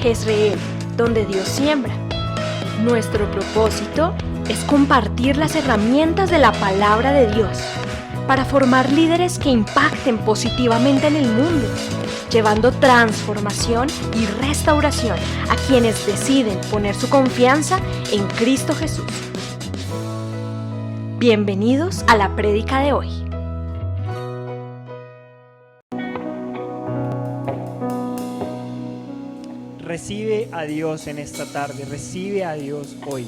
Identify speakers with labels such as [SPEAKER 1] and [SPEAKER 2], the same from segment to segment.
[SPEAKER 1] Jezreel, donde Dios siembra. Nuestro propósito es compartir las herramientas de la palabra de Dios para formar líderes que impacten positivamente en el mundo, llevando transformación y restauración a quienes deciden poner su confianza en Cristo Jesús. Bienvenidos a la prédica de hoy.
[SPEAKER 2] Recibe a Dios en esta tarde, recibe a Dios hoy,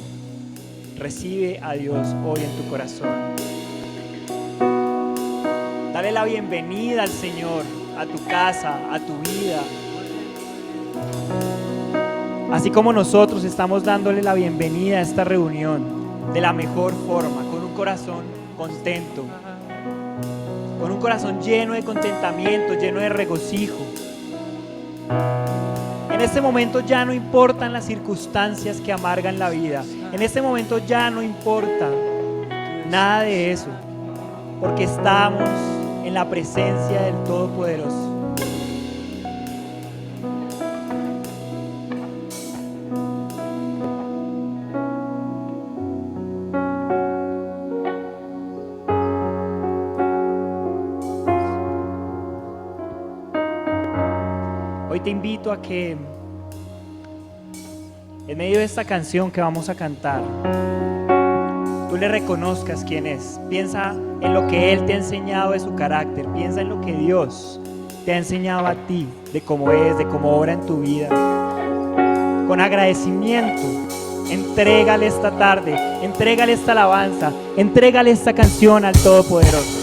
[SPEAKER 2] recibe a Dios hoy en tu corazón. Dale la bienvenida al Señor, a tu casa, a tu vida. Así como nosotros estamos dándole la bienvenida a esta reunión de la mejor forma, con un corazón contento, con un corazón lleno de contentamiento, lleno de regocijo. En este momento ya no importan las circunstancias que amargan la vida. En este momento ya no importa nada de eso, porque estamos en la presencia del Todopoderoso. Hoy te invito a que en medio de esta canción que vamos a cantar, tú le reconozcas quién es. Piensa en lo que Él te ha enseñado de su carácter. Piensa en lo que Dios te ha enseñado a ti, de cómo es, de cómo obra en tu vida. Con agradecimiento, entrégale esta tarde, entrégale esta alabanza, entrégale esta canción al Todopoderoso.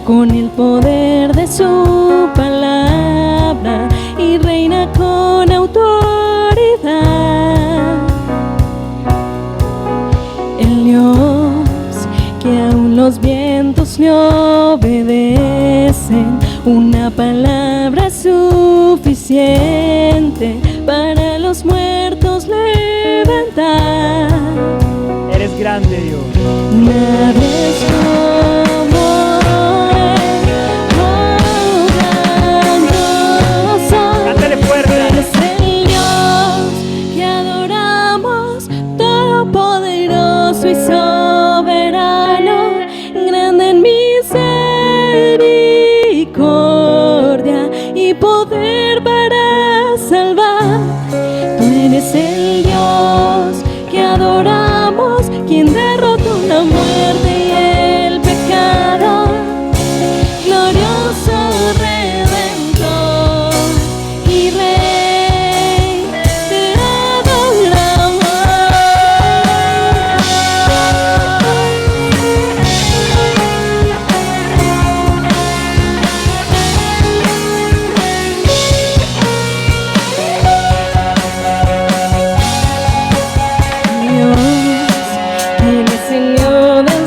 [SPEAKER 3] Con el poder de su palabra y reina con autoridad. El Dios que aún los vientos le obedecen, una palabra suficiente para los muertos levantar.
[SPEAKER 2] Eres grande, Dios.
[SPEAKER 3] Nada es como y soberano, grande en misericordia y poder para salvar. Tú eres el Dios que adoramos, quien derrotó la muerte y el pecado, glorioso Redentor y Rey, te adoramos. Dios, quien es Señor de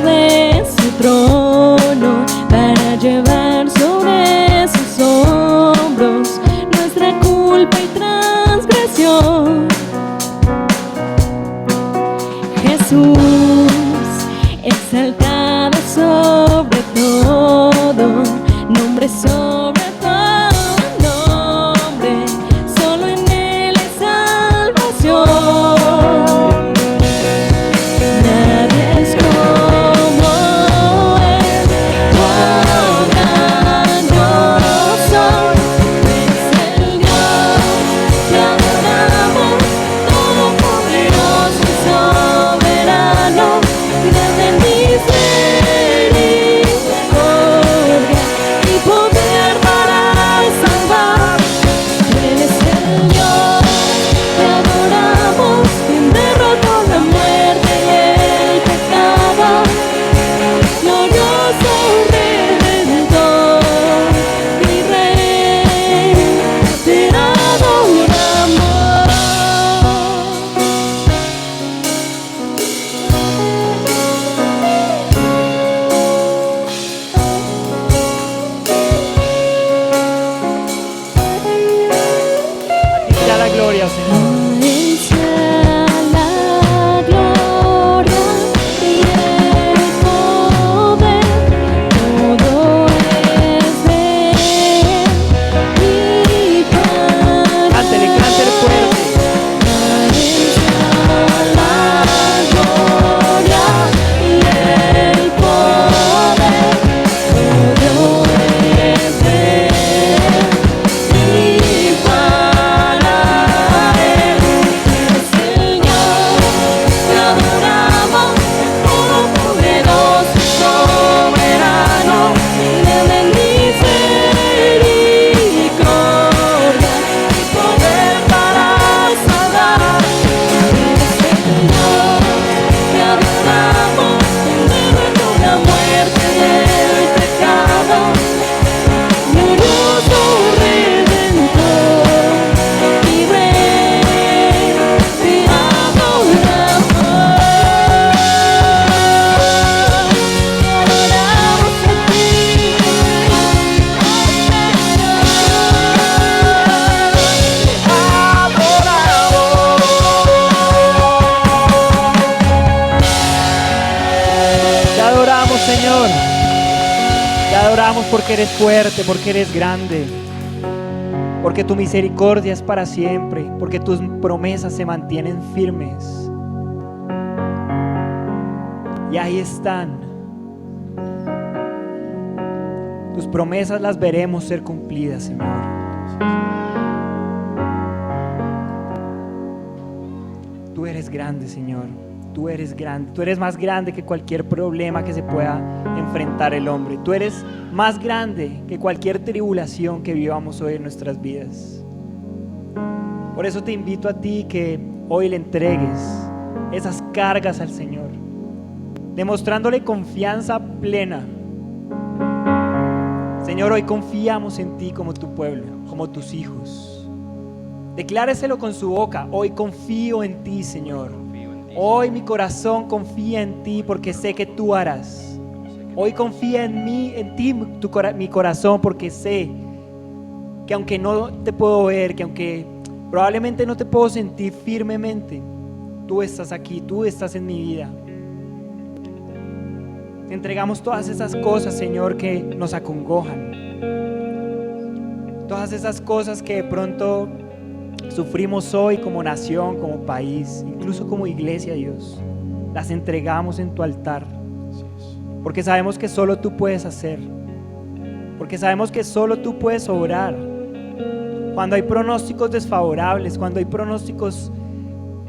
[SPEAKER 2] Señor. Te adoramos porque eres fuerte, porque eres grande, porque tu misericordia es para siempre, porque tus promesas se mantienen firmes. Y ahí están. Tus promesas las veremos ser cumplidas, Señor. Tú eres grande, Señor. Tú eres grande. Tú eres más grande que cualquier problema que se pueda enfrentar el hombre. Tú eres más grande que cualquier tribulación que vivamos hoy en nuestras vidas. Por eso te invito a ti que hoy le entregues esas cargas al Señor, demostrándole confianza plena. Señor, hoy confiamos en ti como tu pueblo, como tus hijos. Decláreselo con su boca: hoy confío en ti, Señor. Hoy mi corazón confía en ti porque sé que tú harás. Hoy confía en mí, en ti, mi corazón, porque sé que aunque no te puedo ver, que aunque probablemente no te puedo sentir firmemente, tú estás aquí, tú estás en mi vida. Te entregamos todas esas cosas, Señor, que nos acongojan. Todas esas cosas que de pronto sufrimos hoy como nación, como país, incluso como iglesia, Dios. Las entregamos en tu altar, porque sabemos que solo tú puedes hacer, porque sabemos que solo tú puedes obrar. Cuando hay pronósticos desfavorables, cuando hay pronósticos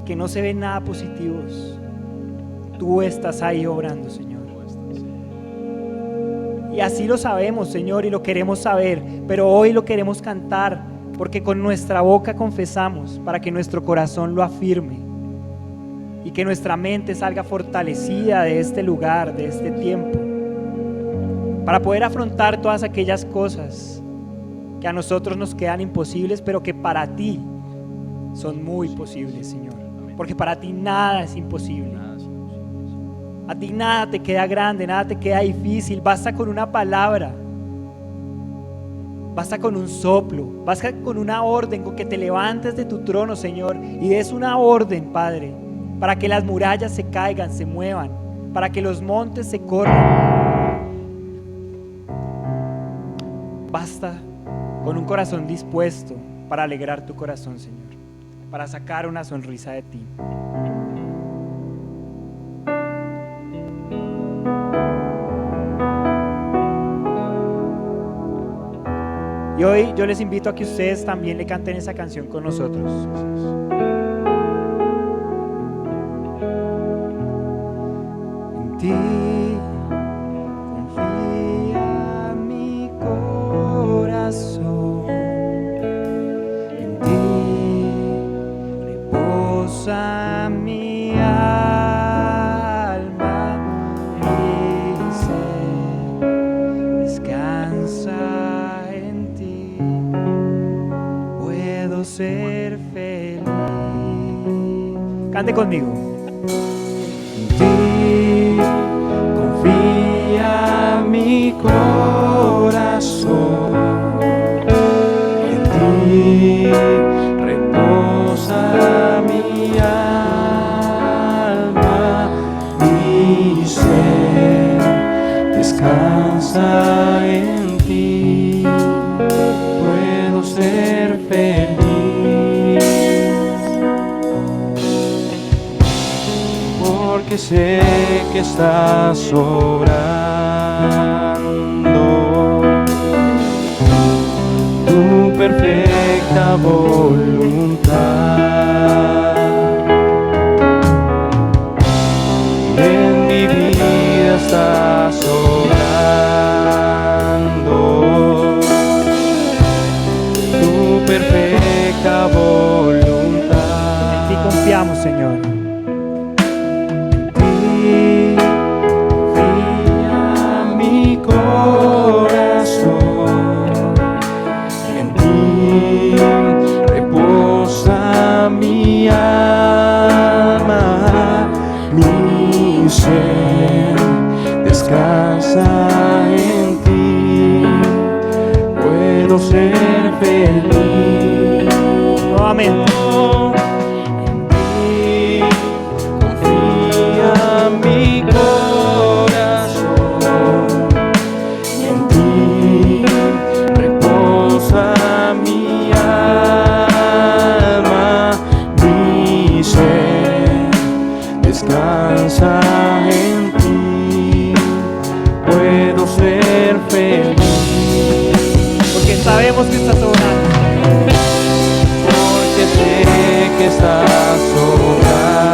[SPEAKER 2] que no se ven nada positivos, tú estás ahí obrando, Señor. Y así lo sabemos, Señor, y lo queremos saber, pero hoy lo queremos cantar, porque con nuestra boca confesamos para que nuestro corazón lo afirme y que nuestra mente salga fortalecida de este lugar, de este tiempo, para poder afrontar todas aquellas cosas que a nosotros nos quedan imposibles, pero que para ti son muy posibles, Señor, porque para ti nada es imposible. A ti nada te queda grande, nada te queda difícil. Basta con una palabra, basta con un soplo, basta con una orden, con que te levantes de tu trono, Señor, y des una orden, Padre, para que las murallas se caigan, se muevan, para que los montes se corran. Basta con un corazón dispuesto para alegrar tu corazón, Señor, para sacar una sonrisa de ti. Y hoy yo les invito a que ustedes también le canten esa canción con nosotros. En ti confía mi corazón, en ti reposa mi alma, mi ser descansa. Ser feliz. Cante conmigo. En ti confía mi corazón, en ti reposa mi alma, mi ser descansa en ti. Puedo ser feliz. Porque sé que estás obrando tu perfecta voluntad. En mi vida estás obrando tu perfecta voluntad. En ti confiamos, Señor. Reposa mi alma, mi ser descansa en ti. Puedo ser feliz. Nuevamente. En ti
[SPEAKER 4] ser feliz.
[SPEAKER 2] Porque sabemos que estás obrando.
[SPEAKER 4] Porque sé que estás obrando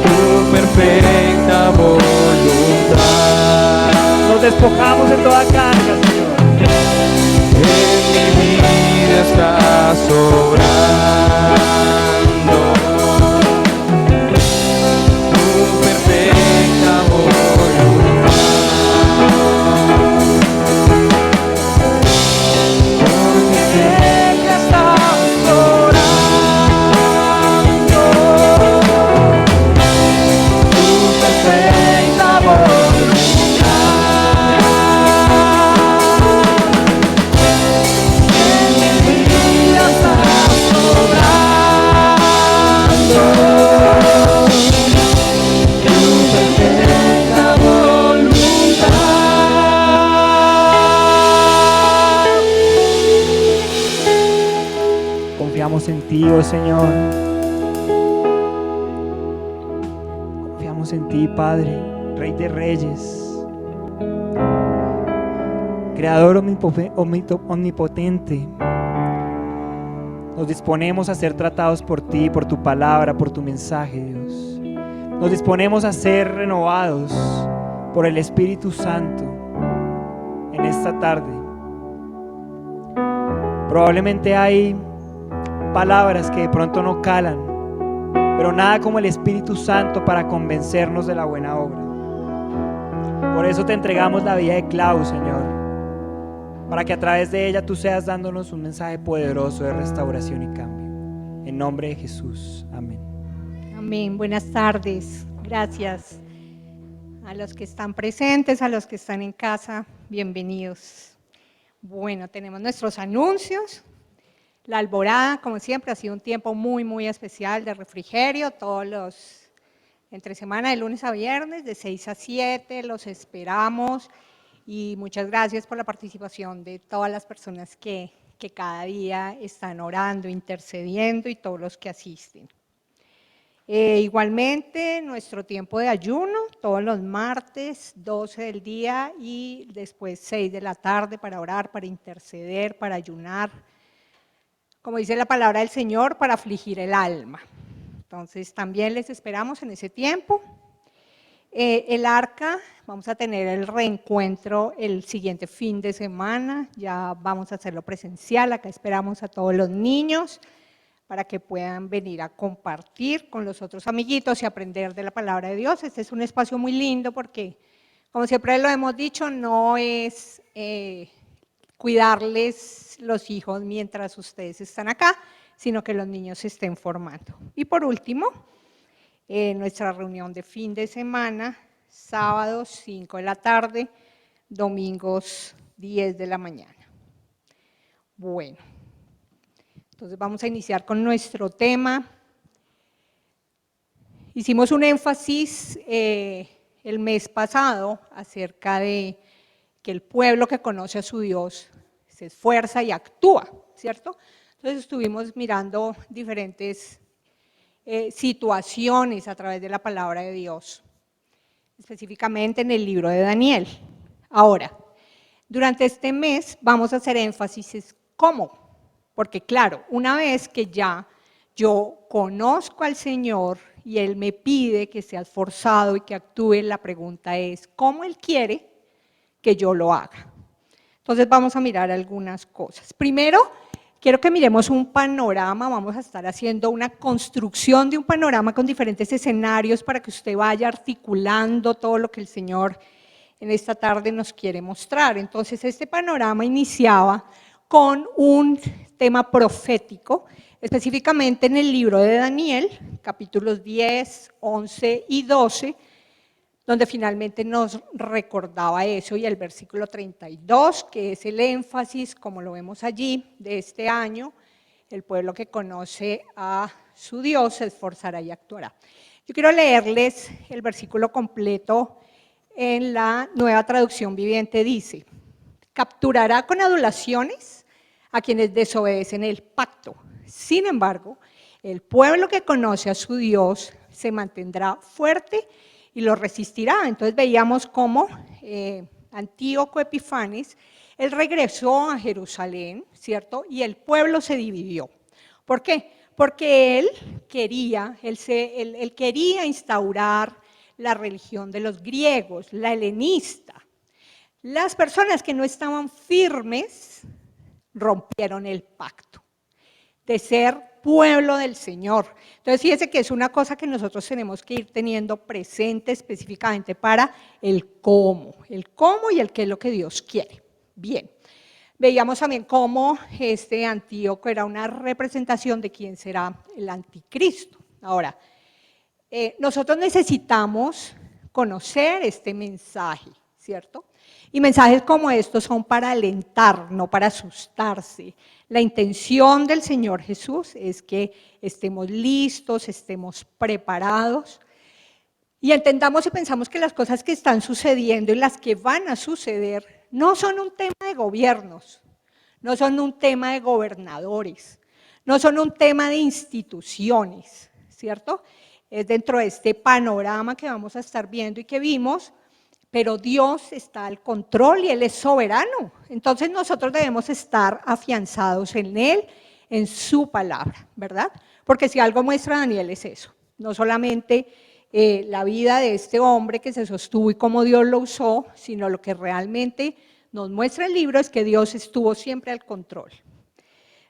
[SPEAKER 4] tu perfecta voluntad.
[SPEAKER 2] Nos despojamos de toda carga, Señor.
[SPEAKER 4] En mi vida estás obrando tu perfecta voluntad. Porque sé que estás obrando tu perfecta voluntad. En mi vida estás obrando tu perfecta voluntad.
[SPEAKER 2] Confiamos en ti, oh Señor. Confiamos en ti, Padre, Rey de Reyes, Creador omnipotente. Nos disponemos a ser tratados por ti, por tu palabra, por tu mensaje, Dios. Nos disponemos a ser renovados por el Espíritu Santo en esta tarde. Probablemente hay palabras que de pronto no calan, pero nada como el Espíritu Santo para convencernos de la buena obra. Por eso te entregamos la vida de Clau, Señor, para que a través de ella tú seas dándonos un mensaje poderoso de restauración y cambio. En nombre de Jesús, amén.
[SPEAKER 5] Amén. Buenas tardes. Gracias a los que están presentes, a los que están en casa. Bienvenidos. Bueno, tenemos nuestros anuncios. La alborada, como siempre, ha sido un tiempo muy especial de refrigerio. Todos los, entre semana, de lunes a viernes, de 6 a 7, los esperamos. Y muchas gracias por la participación de todas las personas que cada día están orando, intercediendo y todos los que asisten. Igualmente, nuestro tiempo de ayuno, todos los martes, 12 del día y después 6 de la tarde para orar, para interceder, para ayunar. Como dice la palabra del Señor, para afligir el alma. Entonces, también les esperamos en ese tiempo. El Arca, vamos a tener el reencuentro el siguiente fin de semana, ya vamos a hacerlo presencial, acá esperamos a todos los niños para que puedan venir a compartir con los otros amiguitos y aprender de la palabra de Dios. Este es un espacio muy lindo porque, como siempre lo hemos dicho, no es cuidarles los hijos mientras ustedes están acá, sino que los niños se estén formando. Y por último, nuestra reunión de fin de semana, sábados 5 de la tarde, domingos 10 de la mañana. Bueno, entonces vamos a iniciar con nuestro tema. Hicimos un énfasis el mes pasado acerca de que el pueblo que conoce a su Dios se esfuerza y actúa, ¿cierto? Entonces estuvimos mirando diferentes situaciones a través de la palabra de Dios, específicamente en el libro de Daniel. Ahora, durante este mes vamos a hacer énfasis en cómo, porque claro, una vez que ya yo conozco al Señor y Él me pide que sea esforzado y que actúe, la pregunta es, ¿cómo Él quiere que yo lo haga? Entonces vamos a mirar algunas cosas. Primero, quiero que miremos un panorama, vamos a estar haciendo una construcción de un panorama con diferentes escenarios para que usted vaya articulando todo lo que el Señor en esta tarde nos quiere mostrar. Entonces este panorama iniciaba con un tema profético, específicamente en el libro de Daniel, capítulos 10, 11 y 12, donde finalmente nos recordaba eso, y el versículo 32, que es el énfasis, como lo vemos allí, de este año, el pueblo que conoce a su Dios se esforzará y actuará. Yo quiero leerles el versículo completo en la Nueva Traducción Viviente, dice: capturará con adulaciones a quienes desobedecen el pacto. Sin embargo, el pueblo que conoce a su Dios se mantendrá fuerte y lo resistirá. Entonces veíamos cómo Antíoco Epifanes, él regresó a Jerusalén, ¿cierto? Y el pueblo se dividió. ¿Por qué? Porque él quería instaurar la religión de los griegos, la helenista. Las personas que no estaban firmes rompieron el pacto de ser pueblo del Señor. Entonces, fíjense que es una cosa que nosotros tenemos que ir teniendo presente específicamente para el cómo y el qué es lo que Dios quiere. Bien, veíamos también cómo este Antíoco era una representación de quién será el anticristo. Ahora, nosotros necesitamos conocer este mensaje, ¿cierto? Y mensajes como estos son para alentar, no para asustarse. La intención del Señor Jesús es que estemos listos, estemos preparados y entendamos y pensamos que las cosas que están sucediendo y las que van a suceder no son un tema de gobiernos, no son un tema de gobernadores, no son un tema de instituciones, ¿cierto? Es dentro de este panorama que vamos a estar viendo y que vimos, pero Dios está al control y Él es soberano. Entonces nosotros debemos estar afianzados en Él, en su palabra, ¿verdad? Porque si algo muestra Daniel es eso, no solamente la vida de este hombre que se sostuvo y cómo Dios lo usó, sino lo que realmente nos muestra el libro es que Dios estuvo siempre al control.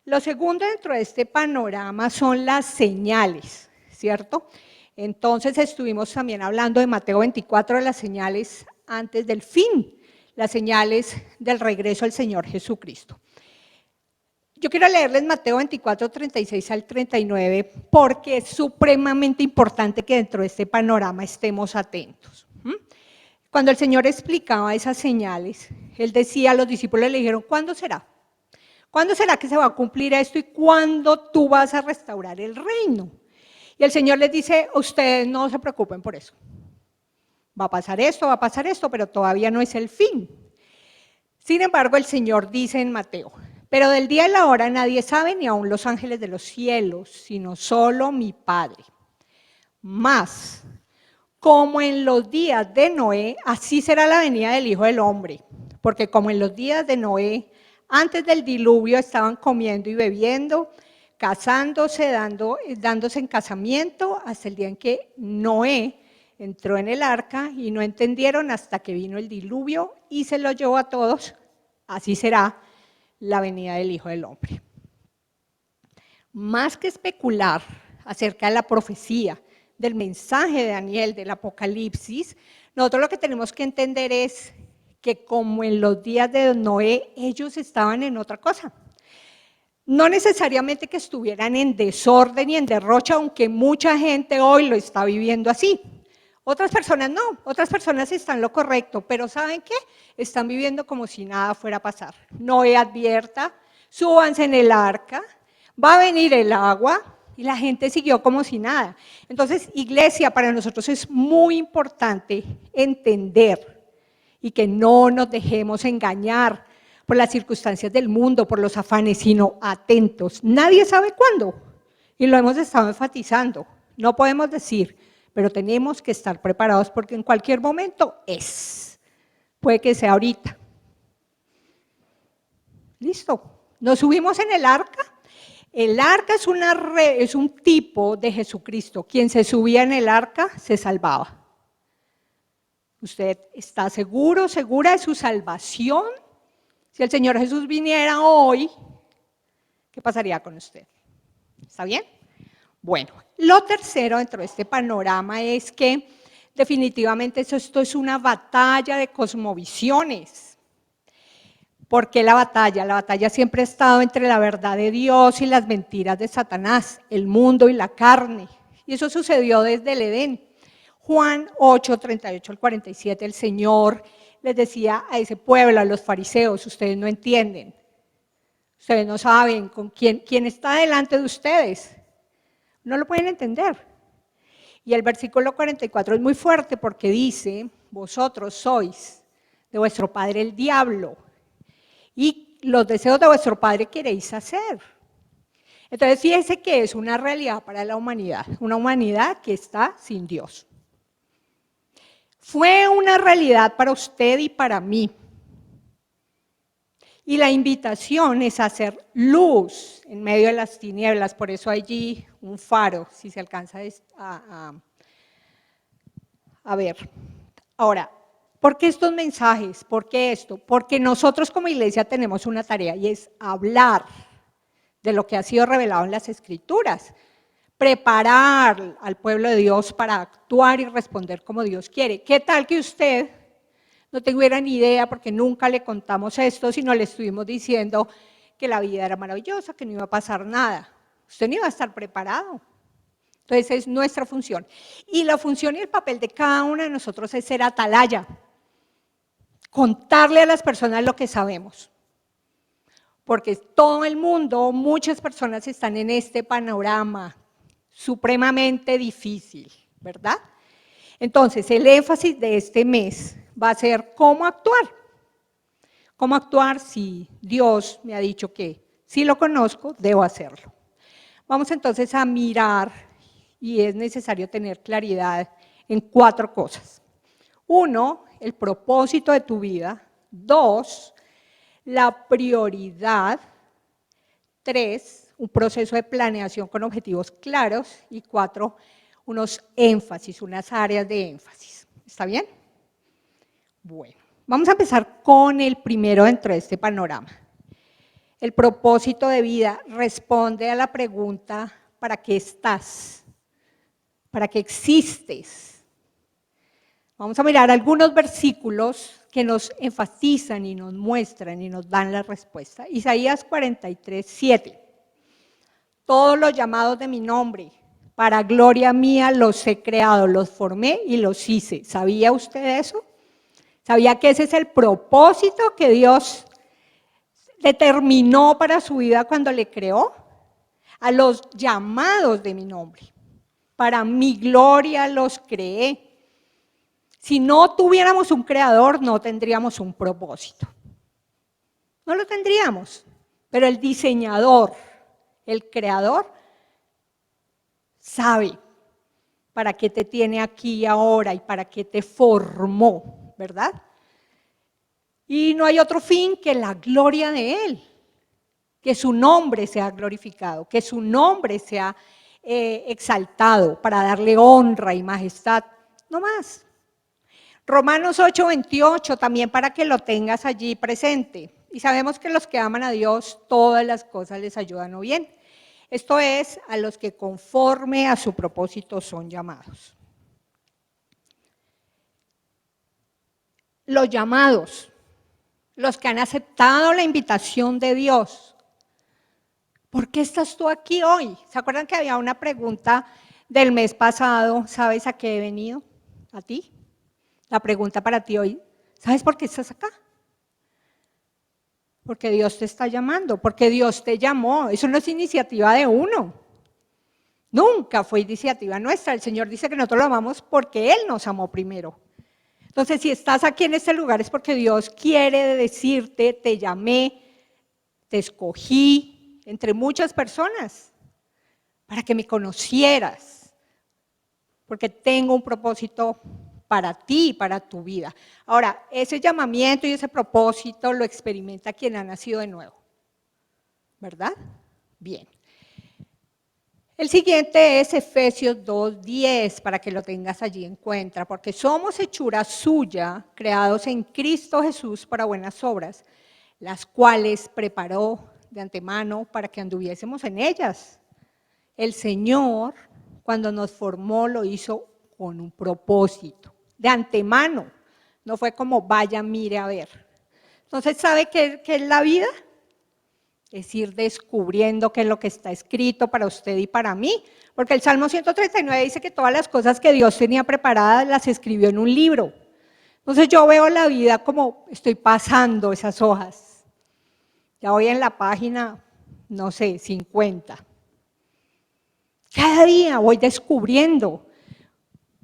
[SPEAKER 5] Lo segundo dentro de este panorama son las señales, ¿cierto? Entonces estuvimos también hablando de Mateo 24, de las señales antes del fin, las señales del regreso al Señor Jesucristo. Yo quiero leerles Mateo 24, 36 al 39, porque es supremamente importante que dentro de este panorama estemos atentos. Cuando el Señor explicaba esas señales, Él decía a los discípulos, le dijeron, ¿cuándo será? ¿Cuándo será que se va a cumplir esto y cuándo tú vas a restaurar el reino? Y el Señor les dice, ustedes no se preocupen por eso. Va a pasar esto, pero todavía no es el fin. Sin embargo, el Señor dice en Mateo, pero del día y la hora nadie sabe, ni aun los ángeles de los cielos, sino solo mi Padre. Mas, como en los días de Noé, así será la venida del Hijo del Hombre. Porque como en los días de Noé, antes del diluvio estaban comiendo y bebiendo, casándose, dándose en casamiento, hasta el día en que Noé entró en el arca y no entendieron hasta que vino el diluvio y se los llevó a todos. Así será la venida del Hijo del Hombre. Más que especular acerca de la profecía, del mensaje de Daniel, del Apocalipsis, nosotros lo que tenemos que entender es que como en los días de Noé, ellos estaban en otra cosa. No necesariamente que estuvieran en desorden y en derrocha, aunque mucha gente hoy lo está viviendo así. Otras personas no, otras personas están en lo correcto, pero ¿saben qué? Están viviendo como si nada fuera a pasar. Noé advierta, súbanse en el arca, va a venir el agua, y la gente siguió como si nada. Entonces, iglesia, para nosotros es muy importante entender y que no nos dejemos engañar por las circunstancias del mundo, por los afanes, sino atentos. Nadie sabe cuándo, y lo hemos estado enfatizando. No podemos decir, pero tenemos que estar preparados porque en cualquier momento es. Puede que sea ahorita. ¿Listo? Nos subimos en el arca. El arca es un tipo de Jesucristo. Quien se subía en el arca se salvaba. ¿Usted está seguro, segura de su salvación? Si el Señor Jesús viniera hoy, ¿qué pasaría con usted? ¿Está bien? Bueno, lo tercero dentro de este panorama es que definitivamente esto es una batalla de cosmovisiones. ¿Por qué la batalla? La batalla siempre ha estado entre la verdad de Dios y las mentiras de Satanás, el mundo y la carne. Y eso sucedió desde el Edén. Juan 8, 38 al 47, el Señor les decía a ese pueblo, a los fariseos, ustedes no entienden, ustedes no saben con quién está delante de ustedes, no lo pueden entender. Y el versículo 44 es muy fuerte porque dice, vosotros sois de vuestro padre el diablo, y los deseos de vuestro padre queréis hacer. Entonces fíjense que es una realidad para la humanidad, una humanidad que está sin Dios. fue una realidad para usted y para mí. Y la invitación es a hacer luz en medio de las tinieblas, por eso hay allí un faro, si se alcanza a ver. Ahora, ¿por qué estos mensajes? ¿Por qué esto? Porque nosotros como iglesia tenemos una tarea y es hablar de lo que ha sido revelado en las Escrituras, preparar al pueblo de Dios para actuar y responder como Dios quiere. ¿Qué tal que usted no tuviera ni idea, porque nunca le contamos esto, sino le estuvimos diciendo que la vida era maravillosa, que no iba a pasar nada? Usted no iba a estar preparado. Entonces es nuestra función. Y la función y el papel de cada uno de nosotros es ser atalaya, contarle a las personas lo que sabemos. Porque todo el mundo, muchas personas están en este panorama supremamente difícil, ¿verdad? Entonces, el énfasis de este mes va a ser cómo actuar. Cómo actuar si Dios me ha dicho que si lo conozco, debo hacerlo. Vamos entonces a mirar, y es necesario tener claridad en 4 cosas. 1, el propósito de tu vida. 2, la prioridad. 3, un proceso de planeación con objetivos claros. Y 4, unos énfasis, unas áreas de énfasis. ¿Está bien? Bueno, vamos a empezar con el primero dentro de este panorama. El propósito de vida responde a la pregunta: ¿para qué estás? ¿Para qué existes? Vamos a mirar algunos versículos que nos enfatizan y nos muestran y nos dan la respuesta. Isaías 43, 7. Todos los llamados de mi nombre, para gloria mía los he creado, los formé y los hice. ¿Sabía usted eso? ¿Sabía que ese es el propósito que Dios determinó para su vida cuando le creó? A los llamados de mi nombre. Para mi gloria los creé. Si no tuviéramos un creador, no tendríamos un propósito. No lo tendríamos. Pero el diseñador, el creador, sabe para qué te tiene aquí y ahora y para qué te formó, ¿verdad? Y no hay otro fin que la gloria de Él, que su nombre sea glorificado, que su nombre sea exaltado para darle honra y majestad, no más. Romanos 8:28, también para que lo tengas allí presente. Y sabemos que los que aman a Dios, todas las cosas les ayudan o bien. Esto es, a los que conforme a su propósito son llamados. Los llamados, los que han aceptado la invitación de Dios. ¿Por qué estás tú aquí hoy? ¿Se acuerdan que había una pregunta del mes pasado? ¿Sabes a qué he venido? ¿A ti? La pregunta para ti hoy, ¿sabes por qué estás acá? Porque Dios te está llamando, porque Dios te llamó. Eso no es iniciativa de uno. Nunca fue iniciativa nuestra. El Señor dice que nosotros lo amamos porque Él nos amó primero. Entonces, si estás aquí en este lugar es porque Dios quiere decirte: te llamé, te escogí entre muchas personas para que me conocieras, porque tengo un propósito para ti y para tu vida. Ahora, ese llamamiento y ese propósito lo experimenta quien ha nacido de nuevo, ¿verdad? Bien. El siguiente es Efesios 2:10, para que lo tengas allí en cuenta, porque somos hechura suya, creados en Cristo Jesús para buenas obras, las cuales preparó de antemano para que anduviésemos en ellas. El Señor, cuando nos formó, lo hizo con un propósito, de antemano, no fue como vaya, mire a ver. Entonces, ¿sabe qué es la vida? Es ir descubriendo qué es lo que está escrito para usted y para mí, porque el Salmo 139 dice que todas las cosas que Dios tenía preparadas las escribió en un libro. Entonces yo veo la vida como estoy pasando esas hojas. Ya voy en la página, no sé, 50. Cada día voy descubriendo.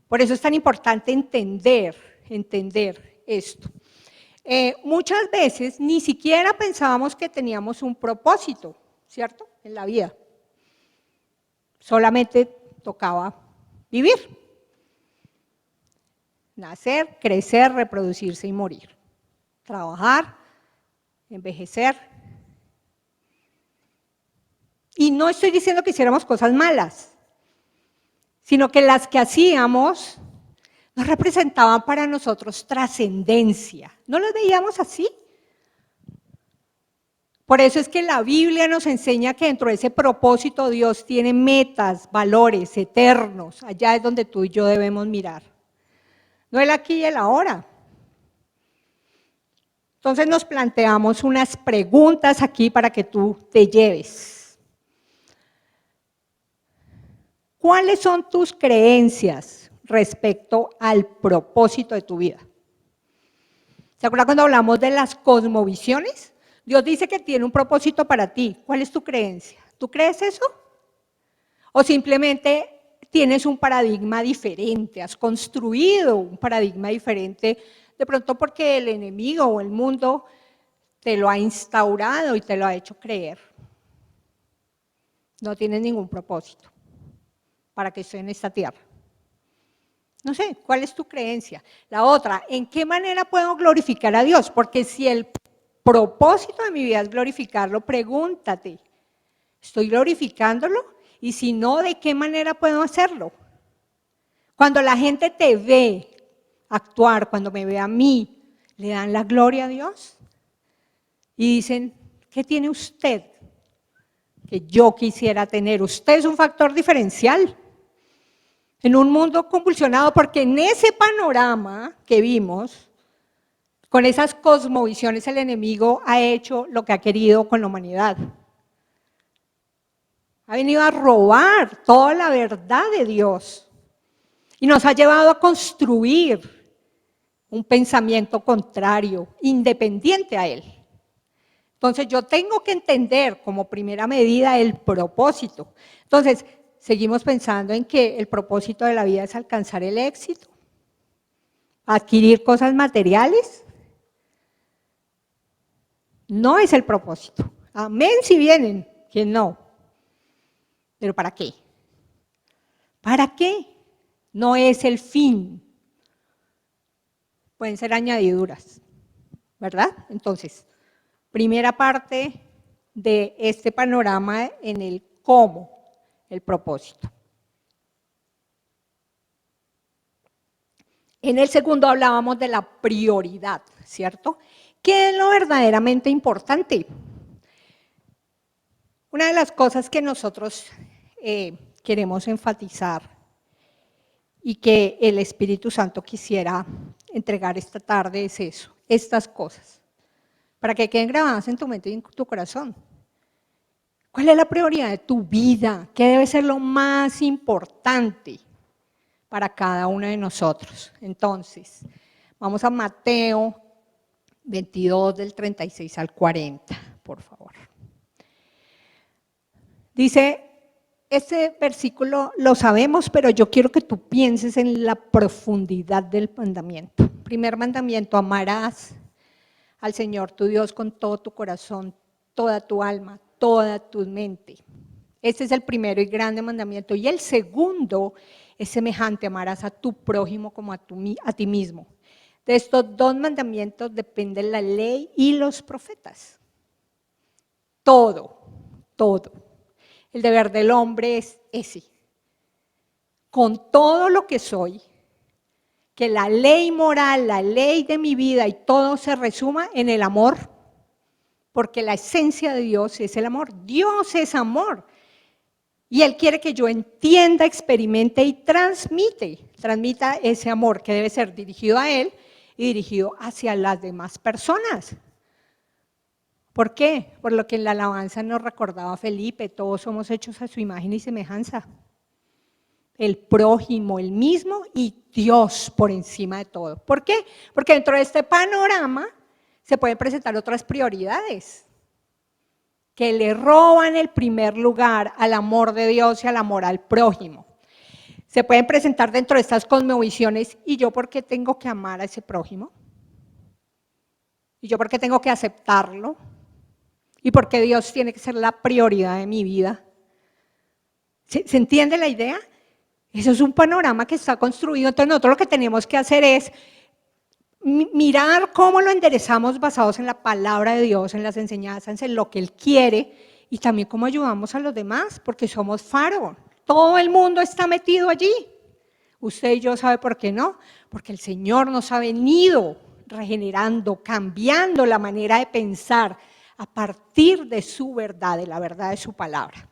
[SPEAKER 5] Por eso es tan importante entender esto. Muchas veces ni siquiera pensábamos que teníamos un propósito, ¿cierto? En la vida. Solamente tocaba vivir. nacer, crecer, reproducirse y morir. Trabajar, envejecer. Y no estoy diciendo que hiciéramos cosas malas, sino que las que hacíamos nos representaban para nosotros trascendencia. ¿No las veíamos así? Por eso es que la Biblia nos enseña que dentro de ese propósito Dios tiene metas, valores eternos. Allá es donde tú y yo debemos mirar. No el aquí y el ahora. Entonces nos planteamos unas preguntas aquí para que tú te lleves. ¿Cuáles son tus creencias respecto al propósito de tu vida? ¿Se acuerdan cuando hablamos de las cosmovisiones? Dios dice que tiene un propósito para ti. ¿Cuál es tu creencia? ¿Tú crees eso? ¿O simplemente tienes un paradigma diferente? ¿Has construido un paradigma diferente? De pronto porque el enemigo o el mundo te lo ha instaurado y te lo ha hecho creer. No tienes ningún propósito para que estés en esta tierra. No sé, ¿cuál es tu creencia? La otra, ¿en qué manera puedo glorificar a Dios? Porque si el propósito de mi vida es glorificarlo, pregúntate, ¿estoy glorificándolo? Y si no, ¿de qué manera puedo hacerlo? Cuando la gente te ve actuar, cuando me ve a mí, ¿le dan la gloria a Dios? Y dicen, ¿qué tiene usted que yo quisiera tener? Usted es un factor diferencial en un mundo convulsionado, porque en ese panorama que vimos, con esas cosmovisiones, el enemigo ha hecho lo que ha querido con la humanidad. Ha venido a robar toda la verdad de Dios y nos ha llevado a construir un pensamiento contrario, independiente a Él. Entonces yo tengo que entender como primera medida el propósito. Entonces, seguimos pensando en que el propósito de la vida es alcanzar el éxito, adquirir cosas materiales. No es el propósito. Amén si vienen, que no. ¿Pero para qué? ¿Para qué? No es el fin. Pueden ser añadiduras, ¿verdad? Entonces, primera parte de este panorama en el cómo, el propósito. En el segundo hablábamos de la prioridad, ¿cierto? ¿Qué es lo verdaderamente importante? Una de las cosas que nosotros queremos enfatizar y que el Espíritu Santo quisiera entregar esta tarde es eso, estas cosas, para que queden grabadas en tu mente y en tu corazón. ¿Cuál es la prioridad de tu vida? ¿Qué debe ser lo más importante para cada uno de nosotros? Entonces, vamos a Mateo 22, del 36 al 40, por favor. Dice, este versículo lo sabemos, pero yo quiero que tú pienses en la profundidad del mandamiento. Primer mandamiento, amarás al Señor tu Dios con todo tu corazón, toda tu alma, toda tu mente. Este es el primero y grande mandamiento. Y el segundo es semejante, amarás a tu prójimo como a ti mismo. De estos dos mandamientos dependen la ley y los profetas. Todo, todo. El deber del hombre es ese. Con todo lo que soy, que la ley moral, la ley de mi vida y todo se resuma en el amor, porque la esencia de Dios es el amor. Dios es amor. Y Él quiere que yo entienda, experimente y transmita ese amor que debe ser dirigido a Él y dirigido hacia las demás personas. ¿Por qué? Por lo que en la alabanza nos recordaba Felipe, todos somos hechos a su imagen y semejanza. El prójimo, el mismo y Dios por encima de todo. ¿Por qué? Porque dentro de este panorama se pueden presentar otras prioridades que le roban el primer lugar al amor de Dios y al amor al prójimo. Se pueden presentar dentro de estas cosmovisiones, ¿y yo por qué tengo que amar a ese prójimo? ¿Y yo por qué tengo que aceptarlo? ¿Y por qué Dios tiene que ser la prioridad de mi vida? ¿Se entiende la idea? Eso es un panorama que está construido, entonces nosotros lo que tenemos que hacer es mirar cómo lo enderezamos basados en la palabra de Dios, en las enseñanzas, en lo que Él quiere y también cómo ayudamos a los demás, porque somos faro. Todo el mundo está metido allí. Usted y yo sabe por qué no, porque el Señor nos ha venido regenerando, cambiando la manera de pensar a partir de su verdad, de la verdad de su palabra.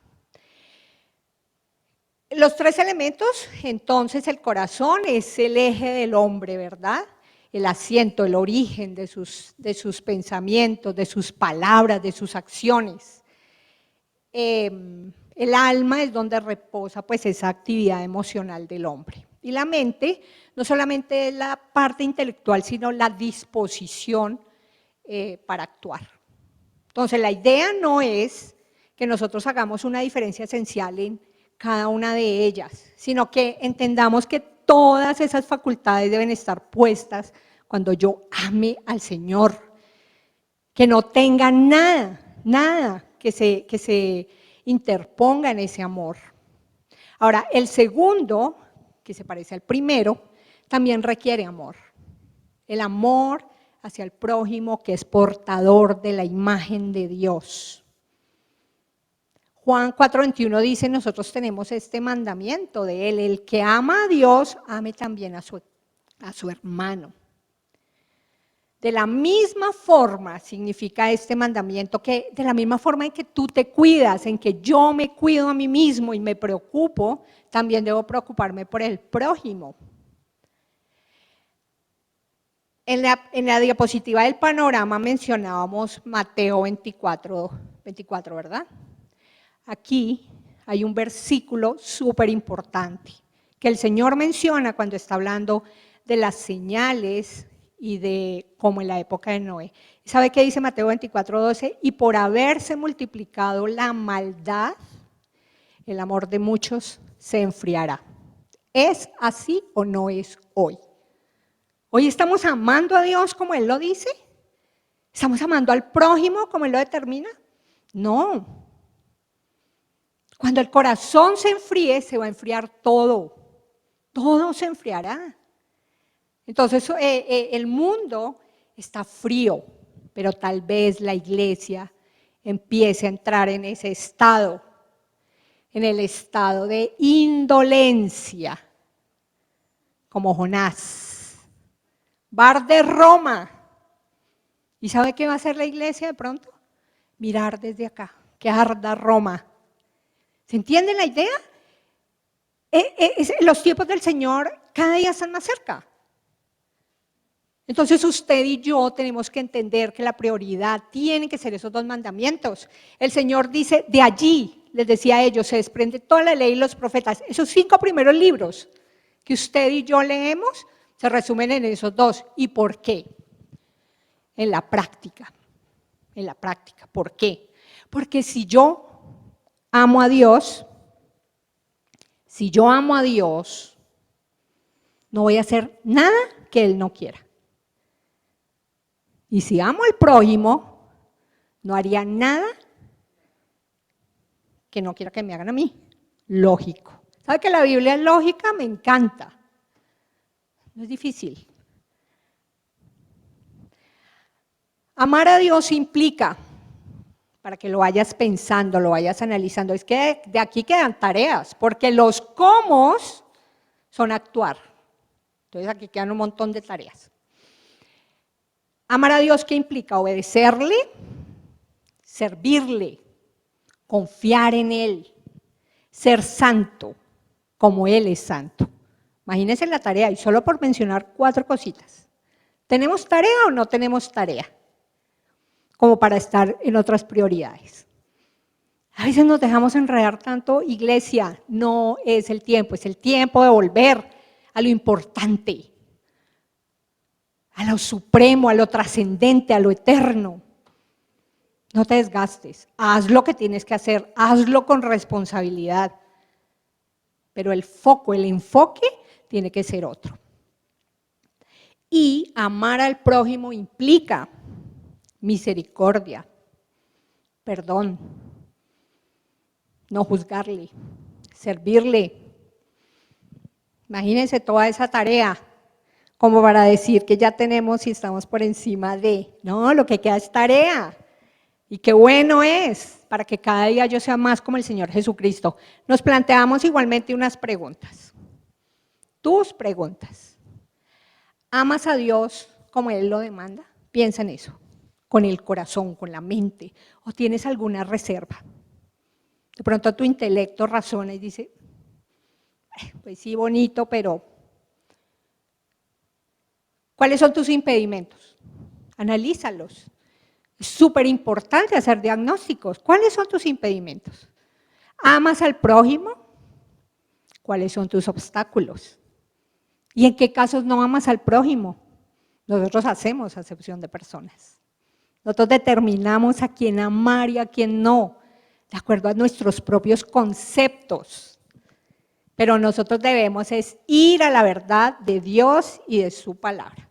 [SPEAKER 5] Los tres elementos, entonces el corazón es el eje del hombre, ¿verdad? El asiento, el origen de sus pensamientos, de sus palabras, de sus acciones. El alma es donde reposa pues esa actividad emocional del hombre. Y la mente no solamente es la parte intelectual, sino la disposición para actuar. Entonces la idea no es que nosotros hagamos una diferencia esencial en cada una de ellas, sino que entendamos que todas esas facultades deben estar puestas cuando yo ame al Señor, que no tenga nada que se interponga en ese amor. Ahora, el segundo, que se parece al primero, también requiere amor. El amor hacia el prójimo que es portador de la imagen de Dios. Juan 4:21 dice, nosotros tenemos este mandamiento de Él, el que ama a Dios, ame también a su hermano. De la misma forma significa este mandamiento que de la misma forma en que tú te cuidas, en que yo me cuido a mí mismo y me preocupo, también debo preocuparme por el prójimo. En la diapositiva del panorama mencionábamos Mateo 24, ¿verdad? Aquí hay un versículo súper importante que el Señor menciona cuando está hablando de las señales y de como en la época de Noé. ¿Sabe qué dice Mateo 24:12? Y por haberse multiplicado la maldad, el amor de muchos se enfriará. ¿Es así o no es hoy? ¿Hoy estamos amando a Dios como Él lo dice? ¿Estamos amando al prójimo como Él lo determina? No. Cuando el corazón se enfríe, se va a enfriar todo. Todo se enfriará. Entonces, el mundo está frío, pero tal vez la iglesia empiece a entrar en ese estado, en el estado de indolencia, como Jonás. Bar de Roma. ¿Y sabe qué va a hacer la iglesia de pronto? Mirar desde acá, que arda Roma. ¿Se entiende la idea? Los tiempos del Señor cada día están más cerca. Entonces usted y yo tenemos que entender que la prioridad tiene que ser esos dos mandamientos. El Señor dice, de allí, les decía a ellos, se desprende toda la ley y los profetas. Esos 5 primeros libros que usted y yo leemos se resumen en esos dos. ¿Y por qué? En la práctica. En la práctica. ¿Por qué? Porque si yo amo a Dios, no voy a hacer nada que Él no quiera. Y si amo al prójimo, no haría nada que no quiera que me hagan a mí. Lógico. ¿Sabe que la Biblia es lógica? Me encanta. No es difícil. Amar a Dios implica, para que lo vayas pensando, lo vayas analizando, es que de aquí quedan tareas, porque los cómo son actuar. Entonces aquí quedan un montón de tareas. Amar a Dios, ¿qué implica? Obedecerle, servirle, confiar en Él, ser santo, como Él es santo. Imagínense la tarea, y solo por mencionar 4 cositas. ¿Tenemos tarea o no tenemos tarea? Como para estar en otras prioridades. A veces nos dejamos enredar tanto, iglesia, no es el tiempo de volver a lo importante, a lo supremo, a lo trascendente, a lo eterno. No te desgastes, haz lo que tienes que hacer, hazlo con responsabilidad, pero el foco, el enfoque tiene que ser otro. Y amar al prójimo implica misericordia, perdón, no juzgarle, servirle, Imagínense toda esa tarea, como para decir que ya tenemos y estamos por encima de. No, lo que queda es tarea. Y qué bueno es, para que cada día yo sea más como el Señor Jesucristo. Nos planteamos igualmente unas preguntas. Tus preguntas. ¿Amas a Dios como Él lo demanda? Piensa en eso, con el corazón, con la mente. ¿O tienes alguna reserva? De pronto tu intelecto razona y dice, pues sí, bonito, pero ¿cuáles son tus impedimentos? Analízalos. Es súper importante hacer diagnósticos. ¿Cuáles son tus impedimentos? ¿Amas al prójimo? ¿Cuáles son tus obstáculos? ¿Y en qué casos no amas al prójimo? Nosotros hacemos acepción de personas. Nosotros determinamos a quién amar y a quién no, de acuerdo a nuestros propios conceptos. Pero nosotros debemos es ir a la verdad de Dios y de su palabra.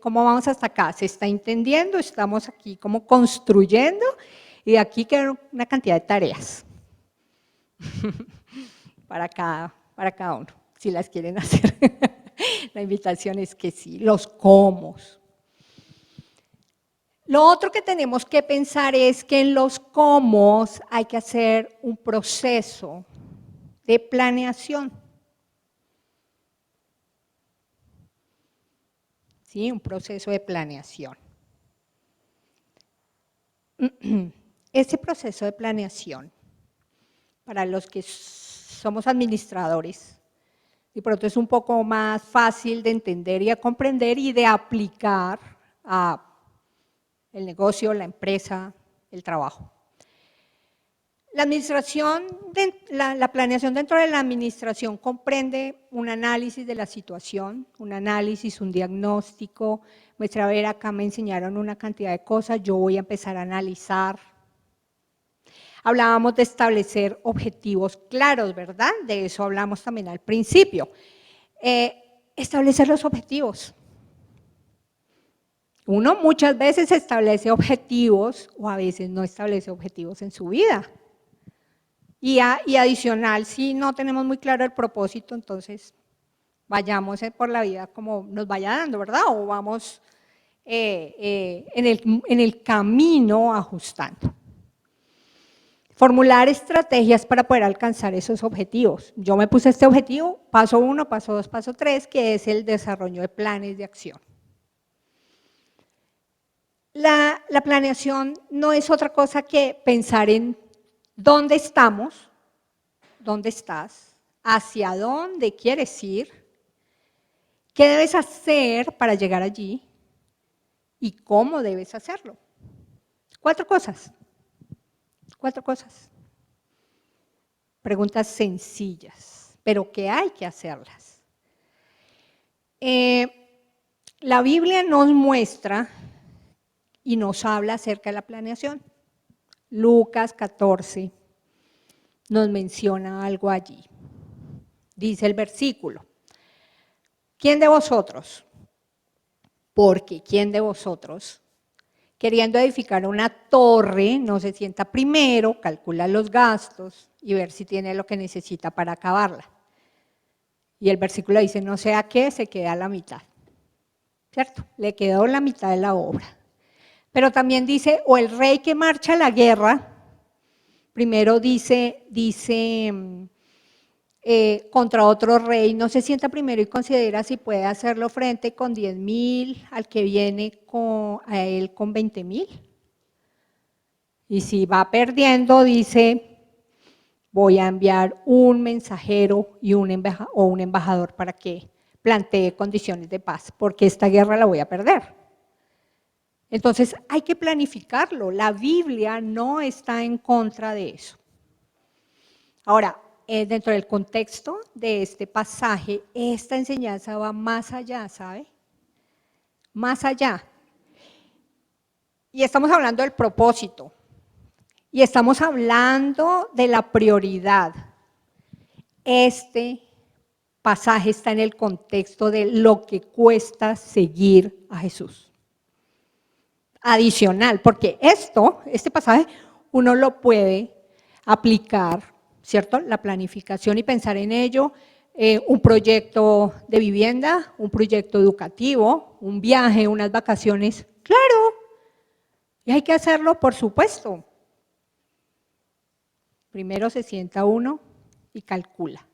[SPEAKER 5] ¿Cómo vamos hasta acá? ¿Se está entendiendo? Estamos aquí como construyendo y de aquí queda una cantidad de tareas para cada uno, si las quieren hacer. La invitación es que sí, los cómo. Lo otro que tenemos que pensar es que en los cómo hay que hacer un proceso de planeación. ¿Sí? Un proceso de planeación. Este proceso de planeación, para los que somos administradores, de pronto es un poco más fácil de entender y de comprender y de aplicar a el negocio, la empresa, el trabajo. La administración, la planeación dentro de la administración comprende un análisis de la situación, un análisis, un diagnóstico. Muestra, a ver, acá me enseñaron una cantidad de cosas, yo voy a empezar a analizar. Hablábamos de establecer objetivos claros, ¿verdad? De eso hablamos también al principio. Establecer los objetivos. Uno muchas veces establece objetivos o a veces no establece objetivos en su vida. Y adicional, si no tenemos muy claro el propósito, entonces vayamos por la vida como nos vaya dando, ¿verdad? O vamos en el camino ajustando. Formular estrategias para poder alcanzar esos objetivos. Yo me puse este objetivo, paso 1, paso 2, paso 3, que es el desarrollo de planes de acción. La planeación no es otra cosa que pensar en dónde estamos, dónde estás, hacia dónde quieres ir, qué debes hacer para llegar allí y cómo debes hacerlo. 4 cosas. 4 cosas. Preguntas sencillas, pero que hay que hacerlas. La Biblia nos muestra y nos habla acerca de la planeación. Lucas 14 nos menciona algo allí. Dice el versículo, ¿quién de vosotros? Porque ¿quién de vosotros, queriendo edificar una torre, no se sienta primero, calcula los gastos y ver si tiene lo que necesita para acabarla? Y el versículo dice, no sea que se quede a la mitad, ¿cierto? Le quedó la mitad de la obra. Pero también dice, o el rey que marcha a la guerra, primero dice contra otro rey, no se sienta primero y considera si puede hacerlo frente con 10,000 al que viene a él con 20,000. Y si va perdiendo, dice, voy a enviar un mensajero y un embajador para que plantee condiciones de paz, porque esta guerra la voy a perder. Entonces hay que planificarlo, la Biblia no está en contra de eso. Ahora, dentro del contexto de este pasaje, esta enseñanza va más allá, ¿sabe? Más allá. Y estamos hablando del propósito, y estamos hablando de la prioridad. Este pasaje está en el contexto de lo que cuesta seguir a Jesús. Adicional, porque este pasaje, uno lo puede aplicar, ¿cierto? La planificación y pensar en ello un proyecto de vivienda, un proyecto educativo, un viaje, unas vacaciones. Claro, y hay que hacerlo, por supuesto. Primero se sienta uno y calcula.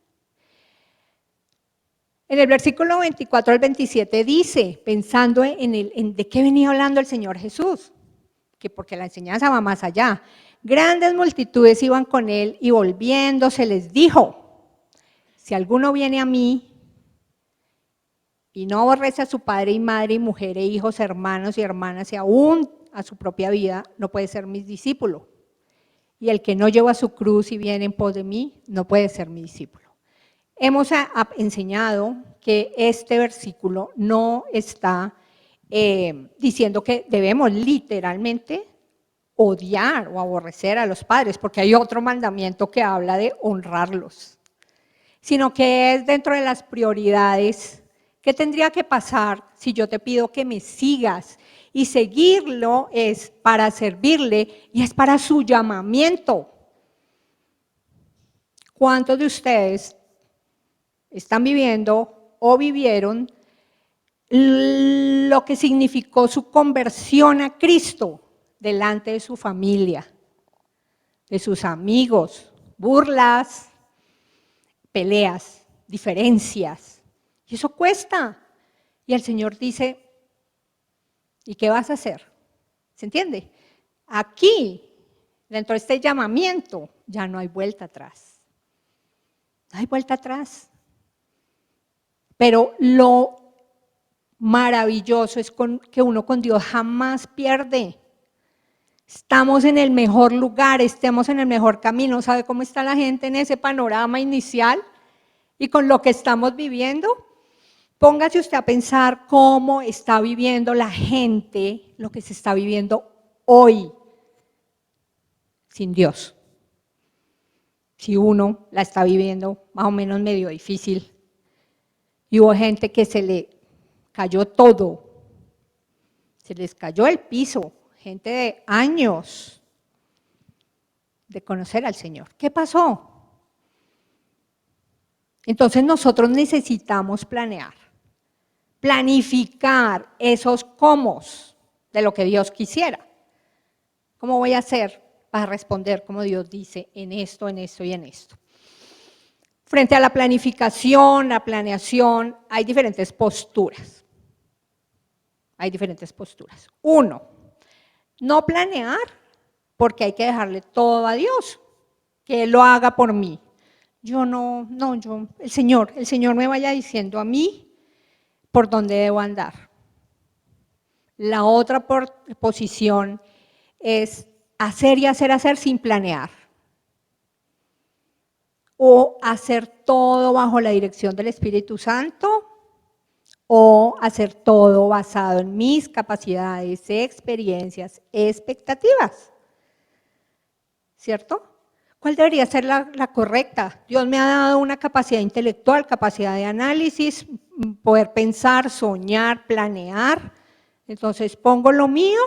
[SPEAKER 5] En el versículo 24 al 27 dice, pensando en de qué venía hablando el Señor Jesús, que porque la enseñanza va más allá. Grandes multitudes iban con él y volviéndose les dijo, si alguno viene a mí y no aborrece a su padre y madre y mujer e hijos, hermanos y hermanas y aún a su propia vida, no puede ser mi discípulo. Y el que no lleva su cruz y viene en pos de mí, no puede ser mi discípulo. Hemos enseñado que este versículo no está diciendo que debemos literalmente odiar o aborrecer a los padres, porque hay otro mandamiento que habla de honrarlos, sino que es dentro de las prioridades. ¿Qué tendría que pasar si yo te pido que me sigas? Y seguirlo es para servirle y es para su llamamiento. ¿Cuántos de ustedes están viviendo o vivieron lo que significó su conversión a Cristo delante de su familia, de sus amigos, burlas, peleas, diferencias? Y eso cuesta. Y el Señor dice, ¿y qué vas a hacer? ¿Se entiende? Aquí, dentro de este llamamiento, ya no hay vuelta atrás. No hay vuelta atrás. Pero lo maravilloso es que uno con Dios jamás pierde. Estamos en el mejor lugar, estamos en el mejor camino. ¿Sabe cómo está la gente en ese panorama inicial? Y con lo que estamos viviendo, póngase usted a pensar cómo está viviendo la gente, lo que se está viviendo hoy, sin Dios. Si uno la está viviendo más o menos medio difícil, y hubo gente que se le cayó todo, se les cayó el piso, gente de años de conocer al Señor. ¿Qué pasó? Entonces nosotros necesitamos planificar esos cómo de lo que Dios quisiera. ¿Cómo voy a hacer para responder como Dios dice en esto y en esto? Frente a la planificación, la planeación, hay diferentes posturas. Hay diferentes posturas. Uno, no planear porque hay que dejarle todo a Dios, que Él lo haga por mí. El Señor me vaya diciendo a mí por dónde debo andar. La otra posición es hacer y hacer sin planear. O hacer todo bajo la dirección del Espíritu Santo, o hacer todo basado en mis capacidades, experiencias, expectativas. ¿Cierto? ¿Cuál debería ser la correcta? Dios me ha dado una capacidad intelectual, capacidad de análisis, poder pensar, soñar, planear. Entonces pongo lo mío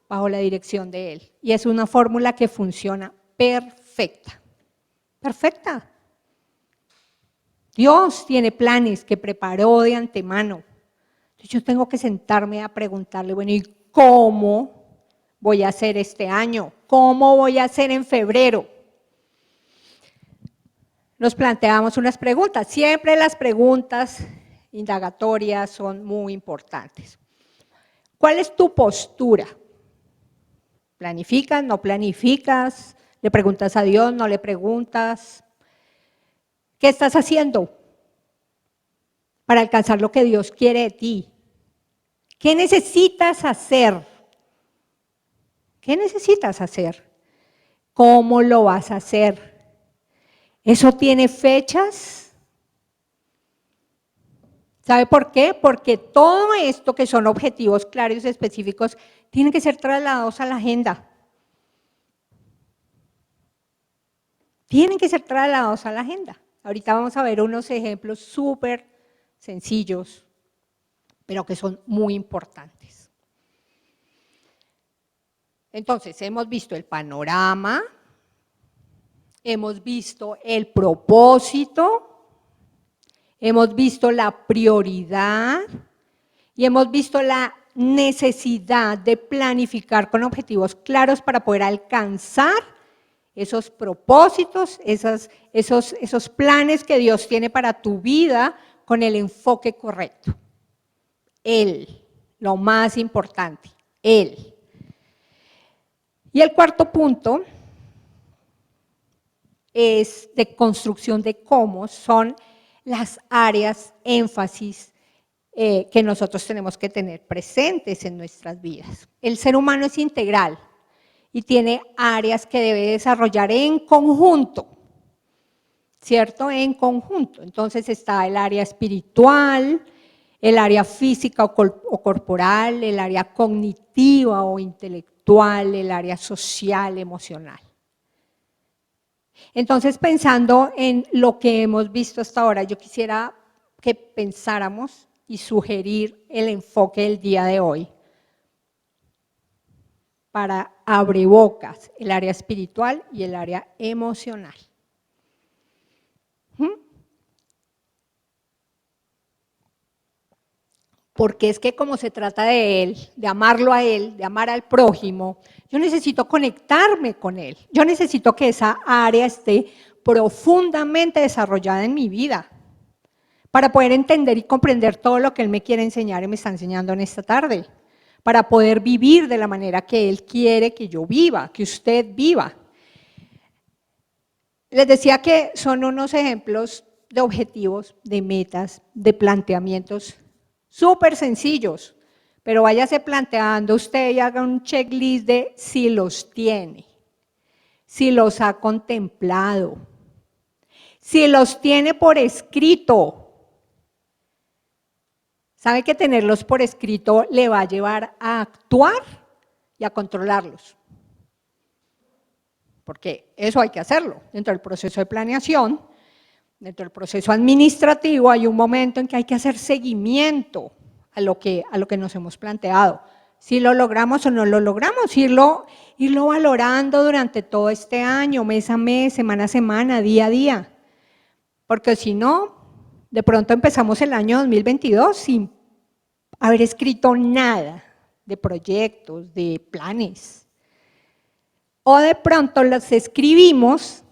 [SPEAKER 5] bajo la dirección de Él. Y es una fórmula que funciona perfecta. Perfecta. Dios tiene planes que preparó de antemano. Entonces yo tengo que sentarme a preguntarle, bueno, ¿y cómo voy a hacer este año? ¿Cómo voy a hacer en febrero? Nos planteamos unas preguntas. Siempre las preguntas indagatorias son muy importantes. ¿Cuál es tu postura? ¿Planificas? ¿No planificas? ¿Le preguntas a Dios? ¿No le preguntas? ¿Qué estás haciendo para alcanzar lo que Dios quiere de ti? ¿Qué necesitas hacer? ¿Qué necesitas hacer? ¿Cómo lo vas a hacer? ¿Eso tiene fechas? ¿Sabe por qué? Porque todo esto que son objetivos claros y específicos tienen que ser trasladados a la agenda. Tienen que ser trasladados a la agenda. Ahorita vamos a ver unos ejemplos súper sencillos, pero que son muy importantes. Entonces, hemos visto el panorama, hemos visto el propósito, hemos visto la prioridad y hemos visto la necesidad de planificar con objetivos claros para poder alcanzar esos propósitos, esos planes que Dios tiene para tu vida con el enfoque correcto. Él, lo más importante, Él. Y el cuarto punto es de construcción de cómo son las áreas, énfasis que nosotros tenemos que tener presentes en nuestras vidas. El ser humano es integral y tiene áreas que debe desarrollar en conjunto, ¿cierto? En conjunto. Entonces está el área espiritual, el área física o corporal, el área cognitiva o intelectual, el área social, emocional. Entonces, pensando en lo que hemos visto hasta ahora, yo quisiera que pensáramos y sugerir el enfoque del día de hoy para abrebocas, el área espiritual y el área emocional. Porque es que como se trata de Él, de amarlo a Él, de amar al prójimo, yo necesito conectarme con Él. Yo necesito que esa área esté profundamente desarrollada en mi vida para poder entender y comprender todo lo que Él me quiere enseñar y me está enseñando en esta tarde, para poder vivir de la manera que Él quiere que yo viva, que usted viva. Les decía que son unos ejemplos de objetivos, de metas, de planteamientos súper sencillos, pero váyase planteando usted y haga un checklist de si los tiene, si los ha contemplado, si los tiene por escrito. ¿Sabe que tenerlos por escrito le va a llevar a actuar y a controlarlos? Porque eso hay que hacerlo. Dentro del proceso de planeación, dentro del proceso administrativo, hay un momento en que hay que hacer seguimiento a lo que nos hemos planteado. Si lo logramos o no lo logramos, irlo valorando durante todo este año, mes a mes, semana a semana, día a día. Porque si no, de pronto empezamos el año 2022 sin haber escrito nada de proyectos, de planes. O de pronto los escribimos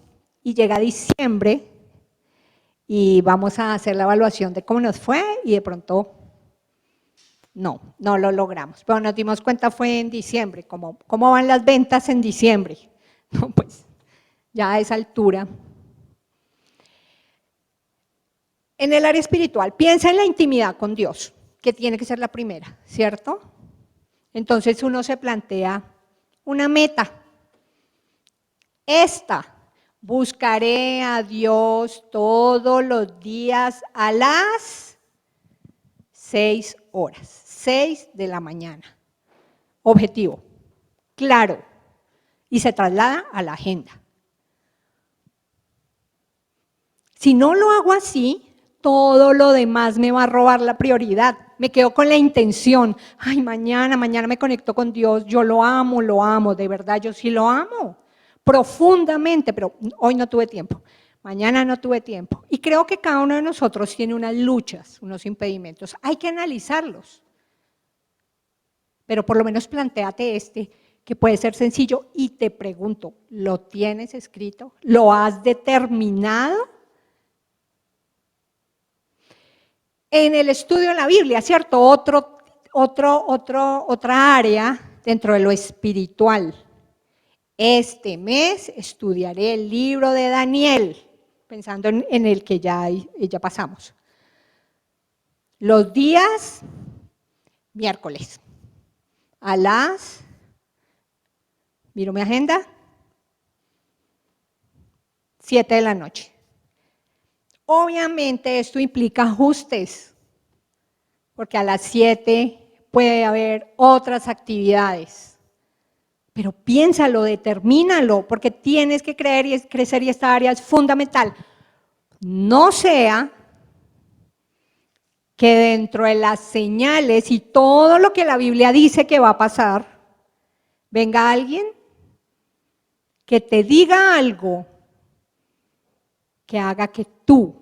[SPEAKER 5] y llega diciembre y vamos a hacer la evaluación de cómo nos fue y de pronto no lo logramos. Pero nos dimos cuenta fue en diciembre, cómo van las ventas en diciembre. No, pues ya a esa altura. En el área espiritual, piensa en la intimidad con Dios, que tiene que ser la primera, ¿cierto? Entonces uno se plantea una meta. Buscaré a Dios todos los días a las 6 horas, 6 de la mañana. Objetivo, claro, y se traslada a la agenda. Si no lo hago así, todo lo demás me va a robar la prioridad. Me quedo con la intención, ay, mañana me conecto con Dios, yo lo amo, de verdad yo sí lo amo. Profundamente, pero hoy no tuve tiempo, mañana no tuve tiempo. Y creo que cada uno de nosotros tiene unas luchas, unos impedimentos, hay que analizarlos. Pero por lo menos plantéate que puede ser sencillo, y te pregunto, ¿lo tienes escrito? ¿Lo has determinado? En el estudio de la Biblia, ¿cierto? Otra área dentro de lo espiritual. Este mes estudiaré el libro de Daniel, pensando en el que ya pasamos. Los días miércoles, miro mi agenda, 7 de la noche. Obviamente esto implica ajustes, porque a las 7 puede haber otras actividades. Pero piénsalo, determínalo, porque tienes que crecer y esta área es fundamental. No sea que dentro de las señales y todo lo que la Biblia dice que va a pasar, venga alguien que te diga algo que haga que tú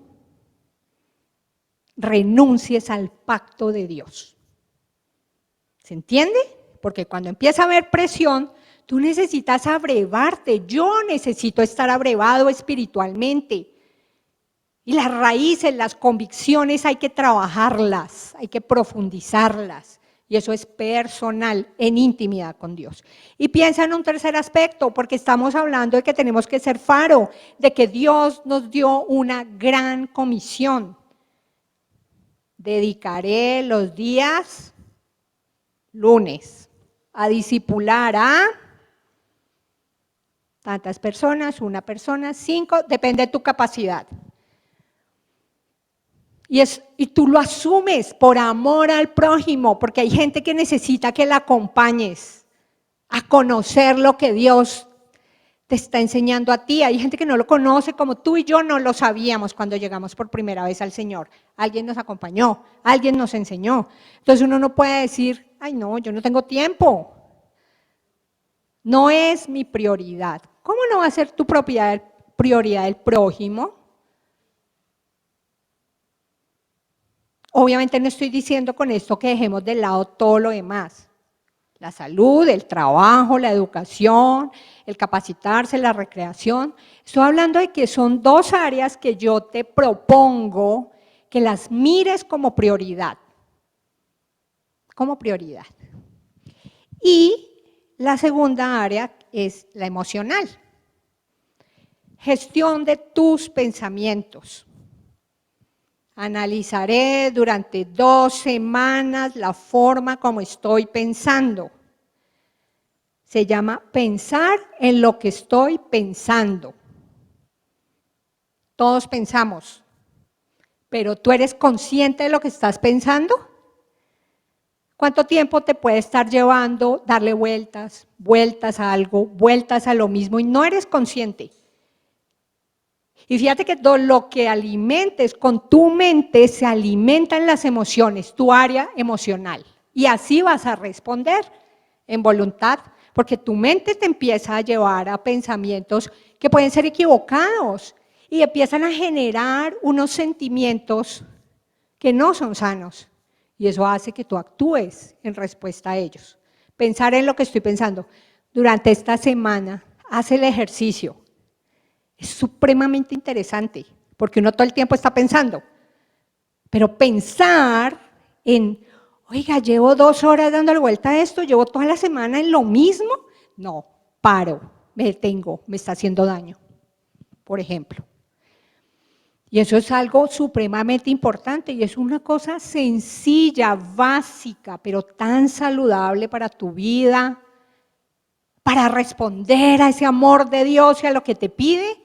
[SPEAKER 5] renuncies al pacto de Dios. ¿Se entiende? Porque cuando empieza a haber presión, tú necesitas abrevarte. Yo necesito estar abrevado espiritualmente. Y las raíces, las convicciones hay que trabajarlas, hay que profundizarlas. Y eso es personal, en intimidad con Dios. Y piensa en un tercer aspecto, porque estamos hablando de que tenemos que ser faro, de que Dios nos dio una gran comisión. Dedicaré los días lunes a discipular a tantas personas, una persona, 5, depende de tu capacidad. Y tú lo asumes por amor al prójimo, porque hay gente que necesita que la acompañes a conocer lo que Dios te está enseñando a ti. Hay gente que no lo conoce, como tú y yo no lo sabíamos cuando llegamos por primera vez al Señor. Alguien nos acompañó, alguien nos enseñó. Entonces uno no puede decir, ay no, yo no tengo tiempo. No es mi prioridad. ¿Cómo no va a ser tu prioridad el prójimo? Obviamente no estoy diciendo con esto que dejemos de lado todo lo demás. La salud, el trabajo, la educación, el capacitarse, la recreación. Estoy hablando de que son 2 áreas que yo te propongo que las mires como prioridad. Como prioridad. Y la segunda área es la emocional. Gestión de tus pensamientos. Analizaré durante 2 semanas la forma como estoy pensando. Se llama pensar en lo que estoy pensando. Todos pensamos, pero ¿tú eres consciente de lo que estás pensando? ¿Cuánto tiempo te puede estar llevando darle vueltas, vueltas a algo, vueltas a lo mismo y no eres consciente? Y fíjate que todo lo que alimentes con tu mente se alimenta en las emociones, tu área emocional. Y así vas a responder en voluntad, porque tu mente te empieza a llevar a pensamientos que pueden ser equivocados y empiezan a generar unos sentimientos que no son sanos. Y eso hace que tú actúes en respuesta a ellos. Pensar en lo que estoy pensando. Durante esta semana, haz el ejercicio. Es supremamente interesante, porque uno todo el tiempo está pensando. Pero pensar en, oiga, llevo 2 horas dándole vuelta a esto, llevo toda la semana en lo mismo. No, paro, me detengo, me está haciendo daño, por ejemplo. Y eso es algo supremamente importante y es una cosa sencilla, básica, pero tan saludable para tu vida, para responder a ese amor de Dios y a lo que te pide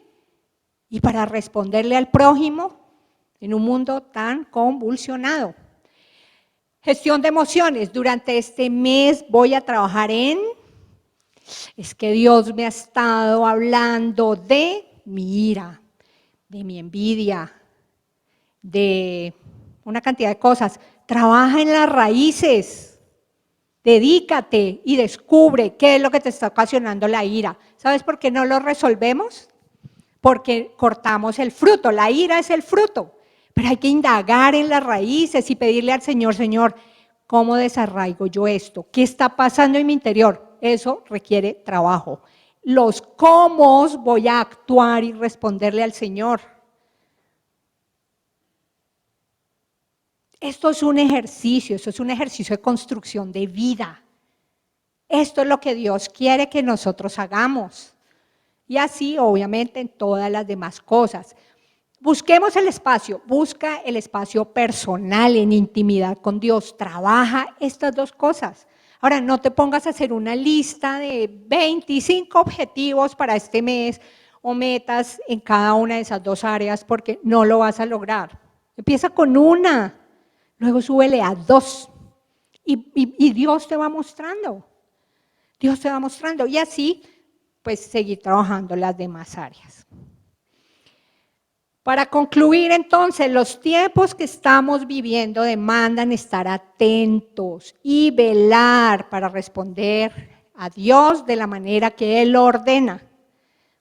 [SPEAKER 5] y para responderle al prójimo en un mundo tan convulsionado. Gestión de emociones. Durante este mes voy a trabajar es que Dios me ha estado hablando de mi ira, de mi envidia, de una cantidad de cosas. Trabaja en las raíces, dedícate y descubre qué es lo que te está ocasionando la ira. ¿Sabes por qué no lo resolvemos? Porque cortamos el fruto, la ira es el fruto, pero hay que indagar en las raíces y pedirle al Señor, Señor, ¿cómo desarraigo yo esto? ¿Qué está pasando en mi interior? Eso requiere trabajo. Los cómo voy a actuar y responderle al Señor. Esto es un ejercicio de construcción de vida. Esto es lo que Dios quiere que nosotros hagamos. Y así, obviamente, en todas las demás cosas. Busquemos el espacio, busca el espacio personal en intimidad con Dios. Trabaja estas 2 cosas. Ahora, no te pongas a hacer una lista de 25 objetivos para este mes o metas en cada una de esas 2 áreas porque no lo vas a lograr. Empieza con una, luego súbele a 2 y Dios te va mostrando. Dios te va mostrando y así pues seguir trabajando las demás áreas. Para concluir entonces, los tiempos que estamos viviendo demandan estar atentos y velar para responder a Dios de la manera que Él ordena,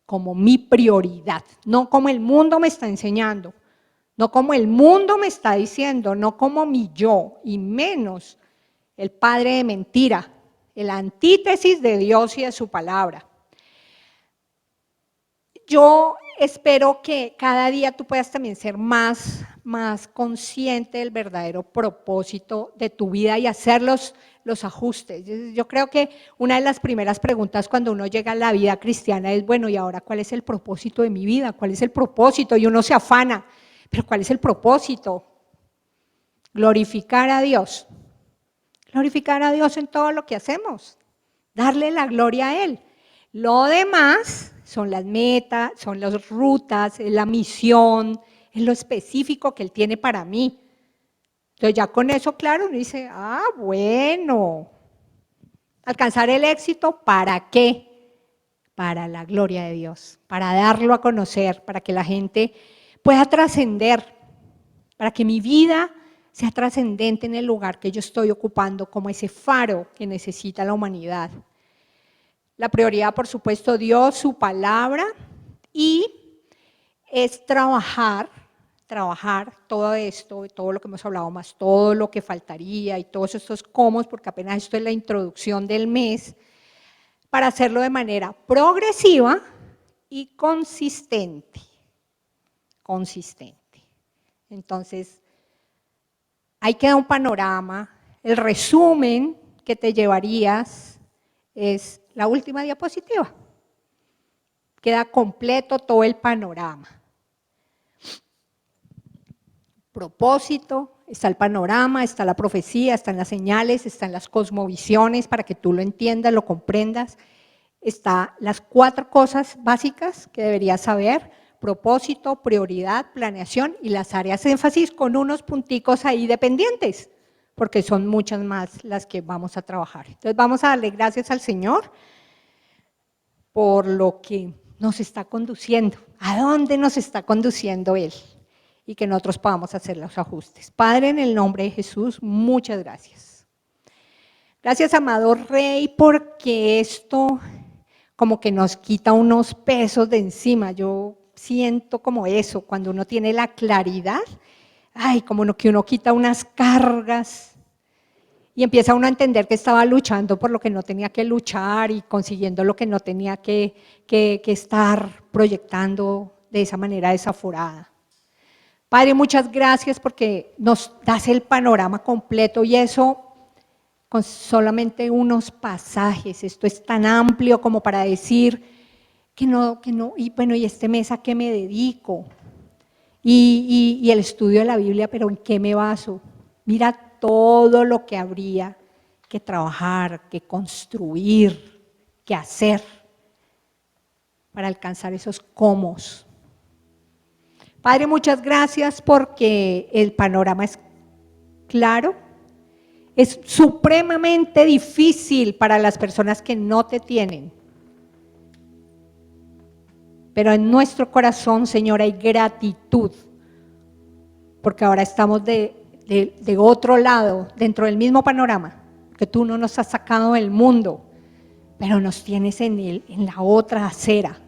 [SPEAKER 5] como mi prioridad, no como el mundo me está enseñando, no como el mundo me está diciendo, no como mi yo, y menos el padre de mentira, el antítesis de Dios y de su palabra. Yo espero que cada día tú puedas también ser más consciente del verdadero propósito de tu vida y hacer los ajustes. Yo creo que una de las primeras preguntas cuando uno llega a la vida cristiana es, bueno, ¿y ahora cuál es el propósito de mi vida? ¿Cuál es el propósito? Y uno se afana, pero ¿cuál es el propósito? Glorificar a Dios. Glorificar a Dios en todo lo que hacemos. Darle la gloria a Él. Lo demás son las metas, son las rutas, es la misión, es lo específico que Él tiene para mí. Entonces ya con eso, claro, uno dice, bueno, alcanzar el éxito, ¿para qué? Para la gloria de Dios, para darlo a conocer, para que la gente pueda trascender, para que mi vida sea trascendente en el lugar que yo estoy ocupando como ese faro que necesita la humanidad. La prioridad, por supuesto, Dios, su palabra, y es trabajar todo esto, todo lo que hemos hablado más, todo lo que faltaría y todos estos cómo, porque apenas esto es la introducción del mes, para hacerlo de manera progresiva y consistente. Entonces, ahí queda un panorama. El resumen que te llevarías es la última diapositiva. Queda completo todo el panorama. Propósito, está el panorama, está la profecía, están las señales, están las cosmovisiones para que tú lo entiendas, lo comprendas. Están las 4 cosas básicas que deberías saber: propósito, prioridad, planeación y las áreas de énfasis con unos punticos ahí dependientes, porque son muchas más las que vamos a trabajar. Entonces vamos a darle gracias al Señor por lo que nos está conduciendo, a dónde nos está conduciendo Él, y que nosotros podamos hacer los ajustes. Padre, en el nombre de Jesús, muchas gracias. Gracias, amado Rey, porque esto como que nos quita unos pesos de encima. Yo siento como eso, cuando uno tiene la claridad, como que uno quita unas cargas y empieza uno a entender que estaba luchando por lo que no tenía que luchar y consiguiendo lo que no tenía que estar proyectando de esa manera desaforada. Padre, muchas gracias porque nos das el panorama completo y eso con solamente unos pasajes. Esto es tan amplio como para decir que no, y bueno, ¿y este mes a qué me dedico? Y el estudio de la Biblia, ¿pero en qué me baso? Mira todo lo que habría que trabajar, que construir, que hacer para alcanzar esos cómo. Padre, muchas gracias porque el panorama es claro. Es supremamente difícil para las personas que no te tienen. Pero en nuestro corazón, Señor, hay gratitud, porque ahora estamos de otro lado, dentro del mismo panorama, que tú no nos has sacado del mundo, pero nos tienes en la otra acera.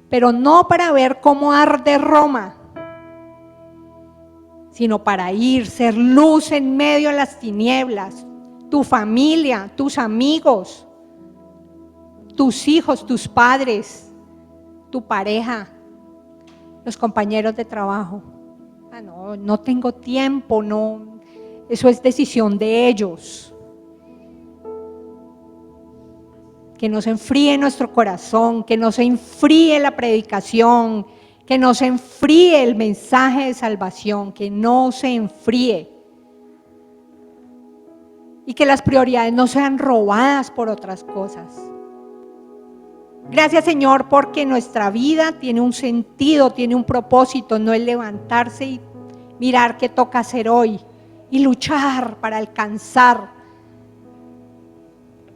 [SPEAKER 5] Pero no para ver cómo arde Roma, sino para ser luz en medio de las tinieblas, tu familia, tus amigos, tus hijos, tus padres, tu pareja, los compañeros de trabajo. No tengo tiempo, no, eso es decisión de ellos. Que no se enfríe nuestro corazón, que no se enfríe la predicación, que no se enfríe el mensaje de salvación, que no se enfríe. Y que las prioridades no sean robadas por otras cosas. Gracias, Señor, porque nuestra vida tiene un sentido, tiene un propósito, no es levantarse y mirar qué toca hacer hoy y luchar para alcanzar,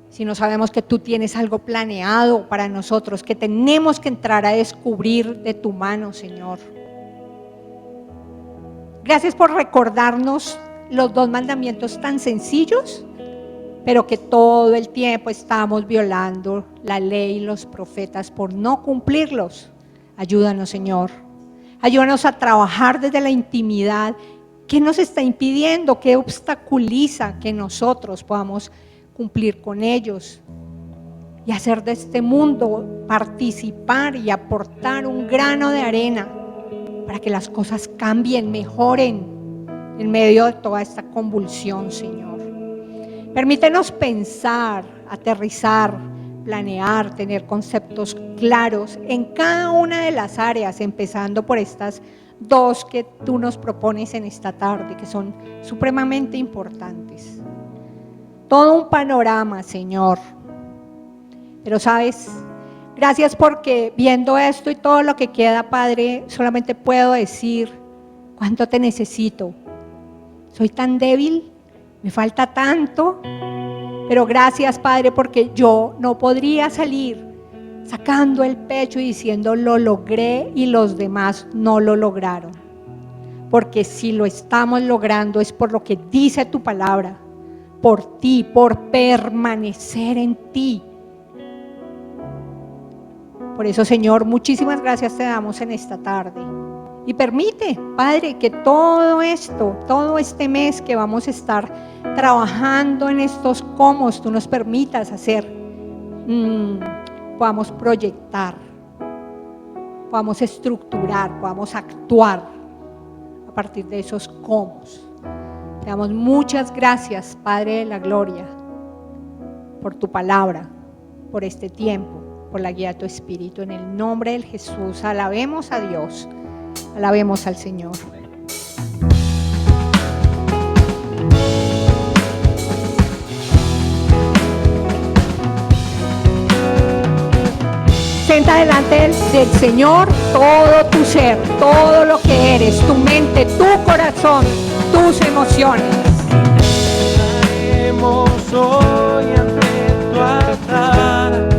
[SPEAKER 5] sino sabemos que tú tienes algo planeado para nosotros, que tenemos que entrar a descubrir de tu mano, Señor. Gracias por recordarnos los 2 mandamientos tan sencillos, pero que todo el tiempo estamos violando la ley y los profetas por no cumplirlos. Ayúdanos, Señor. Ayúdanos a trabajar desde la intimidad. ¿Qué nos está impidiendo? ¿Qué obstaculiza que nosotros podamos cumplir con ellos? Y hacer de este mundo, participar y aportar un grano de arena para que las cosas cambien, mejoren en medio de toda esta convulsión, Señor. Permítenos pensar, aterrizar, planear, tener conceptos claros en cada una de las áreas, empezando por estas dos que tú nos propones en esta tarde, que son supremamente importantes. Todo un panorama, Señor. Pero sabes, gracias porque viendo esto y todo lo que queda, Padre, solamente puedo decir cuánto te necesito. Soy tan débil, me falta tanto, pero gracias, Padre, porque yo no podría salir sacando el pecho y diciendo lo logré y los demás no lo lograron. Porque si lo estamos logrando es por lo que dice tu palabra, por ti, por permanecer en ti. Por eso, Señor, muchísimas gracias te damos en esta tarde. Y permite, Padre, que todo esto, todo este mes que vamos a estar trabajando en estos cómo tú nos permitas hacer, podamos proyectar, podamos estructurar, podamos actuar a partir de esos cómo. Te damos muchas gracias, Padre de la Gloria, por tu palabra, por este tiempo, por la guía de tu Espíritu. En el nombre de Jesús, alabemos a Dios, alabemos al Señor. Presenta delante del Señor todo tu ser, todo lo que eres, tu mente, tu corazón, tus emociones.
[SPEAKER 4] Traemos hoy ante tu altar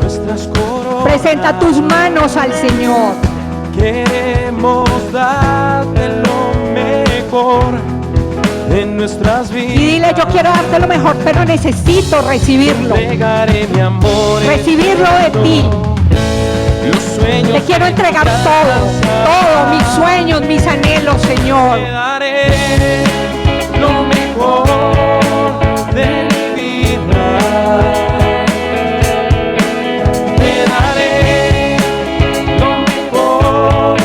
[SPEAKER 4] nuestras coronas.
[SPEAKER 5] Presenta tus manos al Señor.
[SPEAKER 4] Queremos darte lo mejor de nuestras vidas.
[SPEAKER 5] Y dile, yo quiero darte lo mejor, pero necesito recibirlo.
[SPEAKER 4] Entregaré mi amor,
[SPEAKER 5] Recibirlo de ti.
[SPEAKER 4] los sueños.
[SPEAKER 5] Te quiero entregar todo, mis sueños, mis anhelos, Señor.
[SPEAKER 4] Te daré lo mejor de mi vida. Te daré lo mejor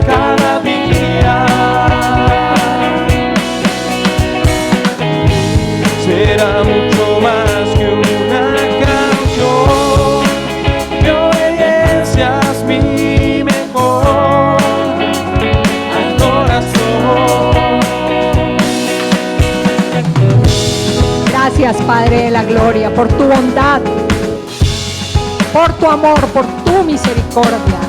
[SPEAKER 4] cada día. Será mucho más que una canción. Mi obediencia es mi mejor adoración.
[SPEAKER 5] Gracias, Padre de la Gloria, por tu bondad, por tu amor, por tu misericordia.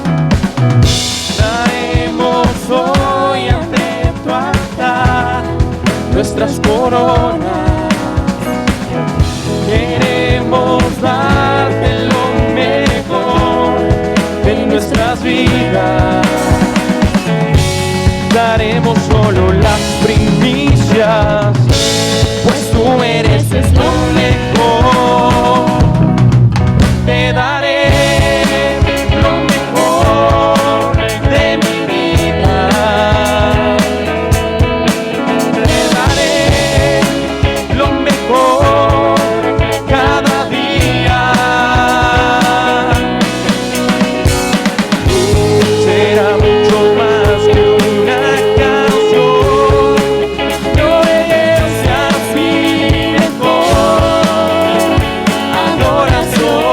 [SPEAKER 4] Traemos hoy ante tu altar nuestras coronas. Queremos darte lo mejor de nuestras vidas. Daremos solo las primicias, pues tú mereces lo mejor. Te daré lo mejor de mi vida. Te daré lo mejor cada día. Será mucho más que una canción. Mi obediencia es mi mejor adoración.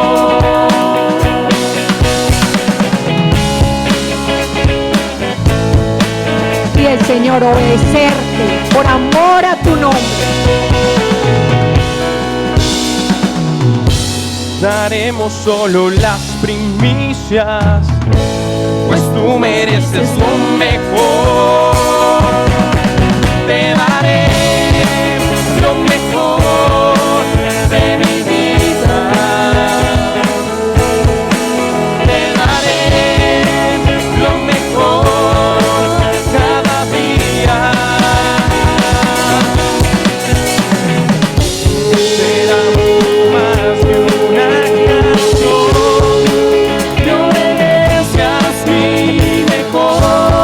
[SPEAKER 5] Y el Señor, obedecerte por amor a tu nombre.
[SPEAKER 4] Daremos solo las primicias, pues tú mereces lo mejor. Te daré lo mejor de mi vida. Te daré lo mejor cada día. Será mucho más que una canción. Mi obediencia es mi mejor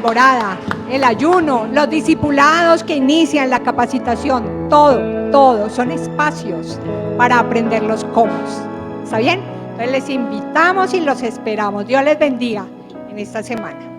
[SPEAKER 5] temporada, el ayuno, los discipulados que inician la capacitación, todo son espacios para aprender los cómo. ¿Está bien? Entonces les invitamos y los esperamos. Dios les bendiga en esta semana.